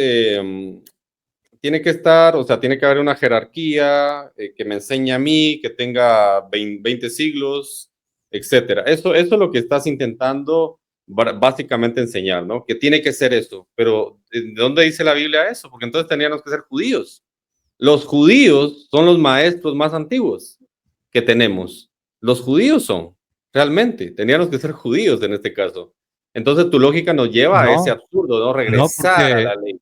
tiene que estar, o sea, tiene que haber una jerarquía que me enseñe a mí, que tenga 20 siglos, etcétera. Eso es lo que estás intentando básicamente enseñar, ¿no? Que tiene que ser eso. Pero, ¿de dónde dice la Biblia eso? Porque entonces teníamos que ser judíos. Los judíos son los maestros más antiguos que tenemos. Los judíos son, realmente, teníamos que ser judíos en este caso. Entonces tu lógica nos lleva a ese No, absurdo, ¿no? no Regresar a porque, la ley.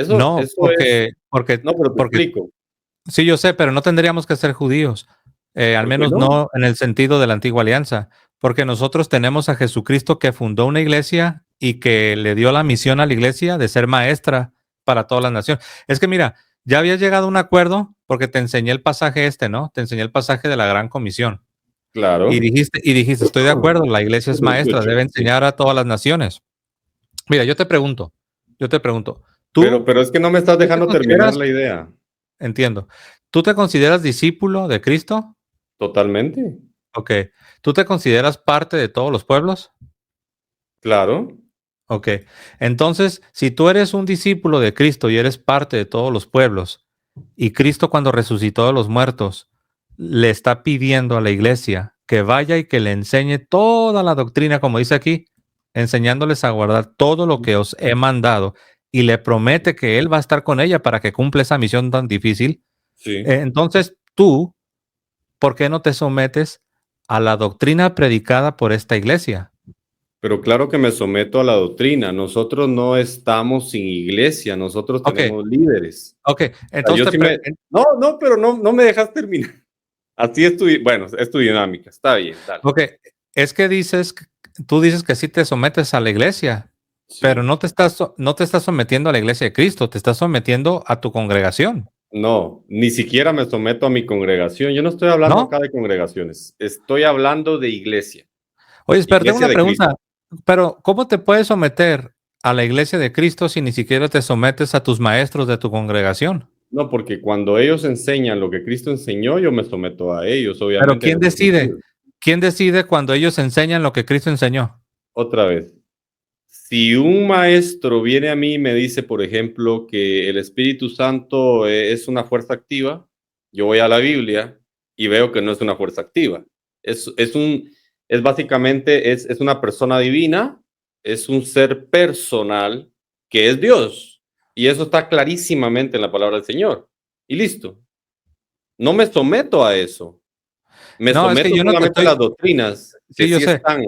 no, Eso es, porque, no, pero te porque, explico. sí, yo sé, pero no tendríamos que ser judíos, al ¿Por qué menos no? no en el sentido de la antigua alianza, porque nosotros tenemos a Jesucristo que fundó una iglesia y que le dio la misión a la iglesia de ser maestra para todas las naciones. Es que mira, ya había llegado a un acuerdo porque te enseñé el pasaje este, ¿no? Te enseñé el pasaje de la gran comisión. Claro. Y dijiste, estoy de acuerdo, la iglesia es Eso lo maestra, escucho, debe sí. enseñar a todas las naciones. Mira, yo te pregunto, ¿tú, Pero es que no me estás tú te dejando terminar consideras, la idea. entiendo, ¿tú te consideras discípulo de Cristo? Totalmente. Ok. ¿Tú te consideras parte de todos los pueblos? Claro. Ok. Entonces, si tú eres un discípulo de Cristo y eres parte de todos los pueblos, y Cristo cuando resucitó de los muertos, le está pidiendo a la iglesia que vaya y que le enseñe toda la doctrina, como dice aquí, enseñándoles a guardar todo lo que os he mandado, y le promete que Él va a estar con ella para que cumpla esa misión tan difícil, Sí. entonces tú, ¿por qué no te sometes a la doctrina predicada por esta iglesia? Pero claro que me someto a la doctrina. Nosotros no estamos sin iglesia, nosotros Ok, tenemos líderes. ok. O sea, Entonces yo sí me... No, no, pero no me dejas terminar. Así es tu, bueno, es tu dinámica. Está bien, dale. ok, es que tú dices que sí te sometes a la iglesia, pero Sí. no te estás sometiendo a la iglesia de Cristo, te estás sometiendo a tu congregación, No, ni siquiera me someto a mi congregación. Yo no estoy hablando ¿no? acá de congregaciones. Estoy hablando de iglesia. Oye, pero tengo Iglesia una de Cristo. pregunta, pero ¿cómo te puedes someter a la iglesia de Cristo si ni siquiera te sometes a tus maestros de tu congregación? No, porque cuando ellos enseñan lo que Cristo enseñó, yo me someto a ellos, Pero obviamente, en ¿quién ese decide? sentido. ¿Quién decide cuando ellos enseñan lo que Cristo enseñó? Otra vez, si un maestro viene a mí y me dice, por ejemplo, que el Espíritu Santo es una fuerza activa, yo voy a la Biblia y veo que no es una fuerza activa. Es básicamente, es una persona divina, es un ser personal que es Dios. Y eso está clarísimamente en la palabra del Señor. Y listo. No me someto a eso. Me No, es que someto yo no te solamente a estoy, las doctrinas que sí, yo sí sé. están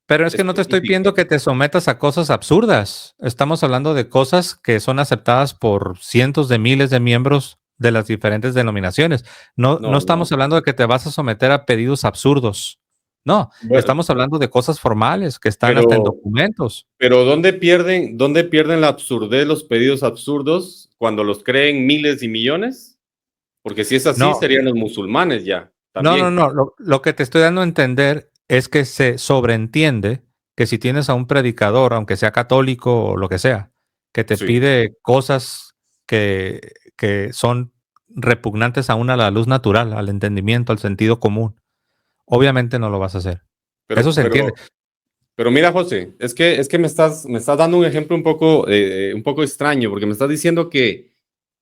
Pero es que no te estoy pidiendo específicas. que te sometas a cosas absurdas. Estamos hablando de cosas que son aceptadas por cientos de miles de miembros de las diferentes denominaciones. No, no No, estamos no. hablando de que te vas a someter a pedidos absurdos. No, Bueno, estamos hablando de cosas formales que están hasta en pero, documentos. pero ¿dónde pierden la absurdez los pedidos absurdos cuando los creen miles y millones? Porque si es así, No, serían los musulmanes ya, no, no, también. no. Lo que te estoy dando a entender es que se sobreentiende que si tienes a un predicador, aunque sea católico o lo que sea, que te Sí, pide cosas que son repugnantes aún a la luz natural, al entendimiento, al sentido común, obviamente no lo vas a hacer. Eso pero, se entiende. pero, Pero mira, José, es que me estás dando un ejemplo un poco extraño, porque me estás diciendo que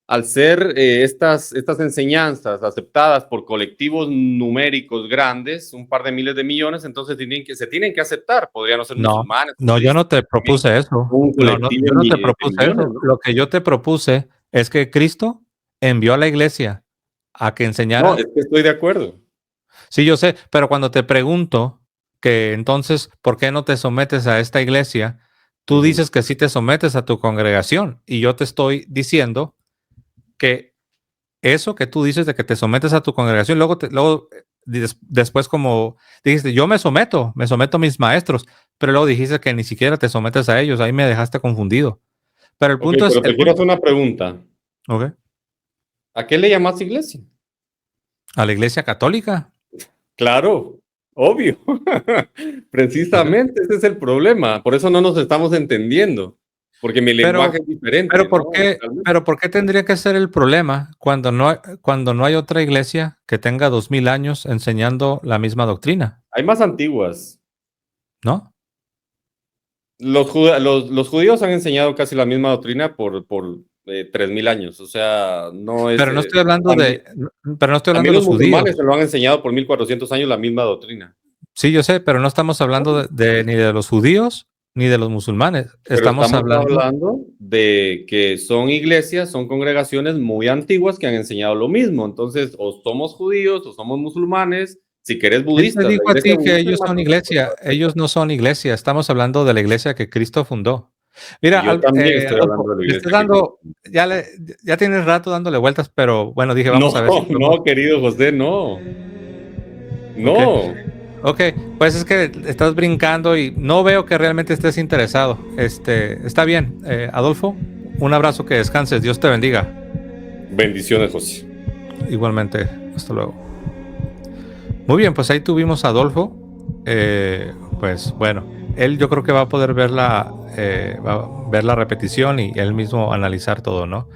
al ser estas enseñanzas aceptadas por colectivos numéricos grandes, un par de miles de millones, entonces se tienen que aceptar. Podrían no ser No, musulmanes, no, yo budistas, no te también propuse eso. un No, no, colectivo yo no te de propuse millones, eso. ¿no? Lo que yo te propuse es que Cristo envió a la iglesia a que No, es enseñara. que estoy de acuerdo. Sí, yo sé, pero cuando te pregunto que entonces, ¿por qué no te sometes a esta iglesia? Tú Ujú. dices que sí te sometes a tu congregación y yo te estoy diciendo que eso que tú dices de que te sometes a tu congregación, después como dijiste, yo me someto a mis maestros, pero luego dijiste que ni siquiera te sometes a ellos, ahí me dejaste confundido. Pero Ok, pero el te quiero punto, hacer una pregunta. ok, ¿A qué le llamas iglesia? a la iglesia católica, Claro, obvio. ok. Precisamente ese es el problema. Por eso no nos estamos entendiendo, porque mi lenguaje Pero, es diferente, ¿no? Realmente. pero ¿por qué tendría que ser el problema cuando no hay otra iglesia que tenga 2000 años enseñando la misma doctrina? Hay más antiguas. ¿No? Los judíos han enseñado casi la misma doctrina por 3000 años. O sea, no es. Pero no estoy hablando También, de, pero no estoy hablando también de los los musulmanes se judíos. lo han enseñado por 1400 años la misma doctrina. Sí, yo sé, pero no estamos hablando ni de los judíos ni de los musulmanes. Pero Estamos estamos hablando, hablando de que son iglesias, son congregaciones muy antiguas que han enseñado lo mismo. Entonces, o somos judíos o somos musulmanes. Si querés ¿quién te budistas, la dijo a iglesia ti que budista es ellos más son conservadora. iglesia? Ellos no son iglesia. Estamos hablando de la iglesia que Cristo fundó. Mira, Y yo también estoy hablando Adolfo, de la le estoy iglesia que dando, Cristo. ya tienes rato dándole vueltas, pero bueno, dije, No, vamos a ver si podemos. no, querido José, no. Ok, No. ok, pues es que estás brincando y no veo que realmente estés interesado. Está bien, Adolfo, un abrazo, que descanses, Dios te bendiga. Bendiciones, José. Igualmente, hasta luego. Muy bien, pues ahí tuvimos a Adolfo. Pues bueno, él yo creo que va a poder ver va a ver la repetición y él mismo analizar todo, ¿no?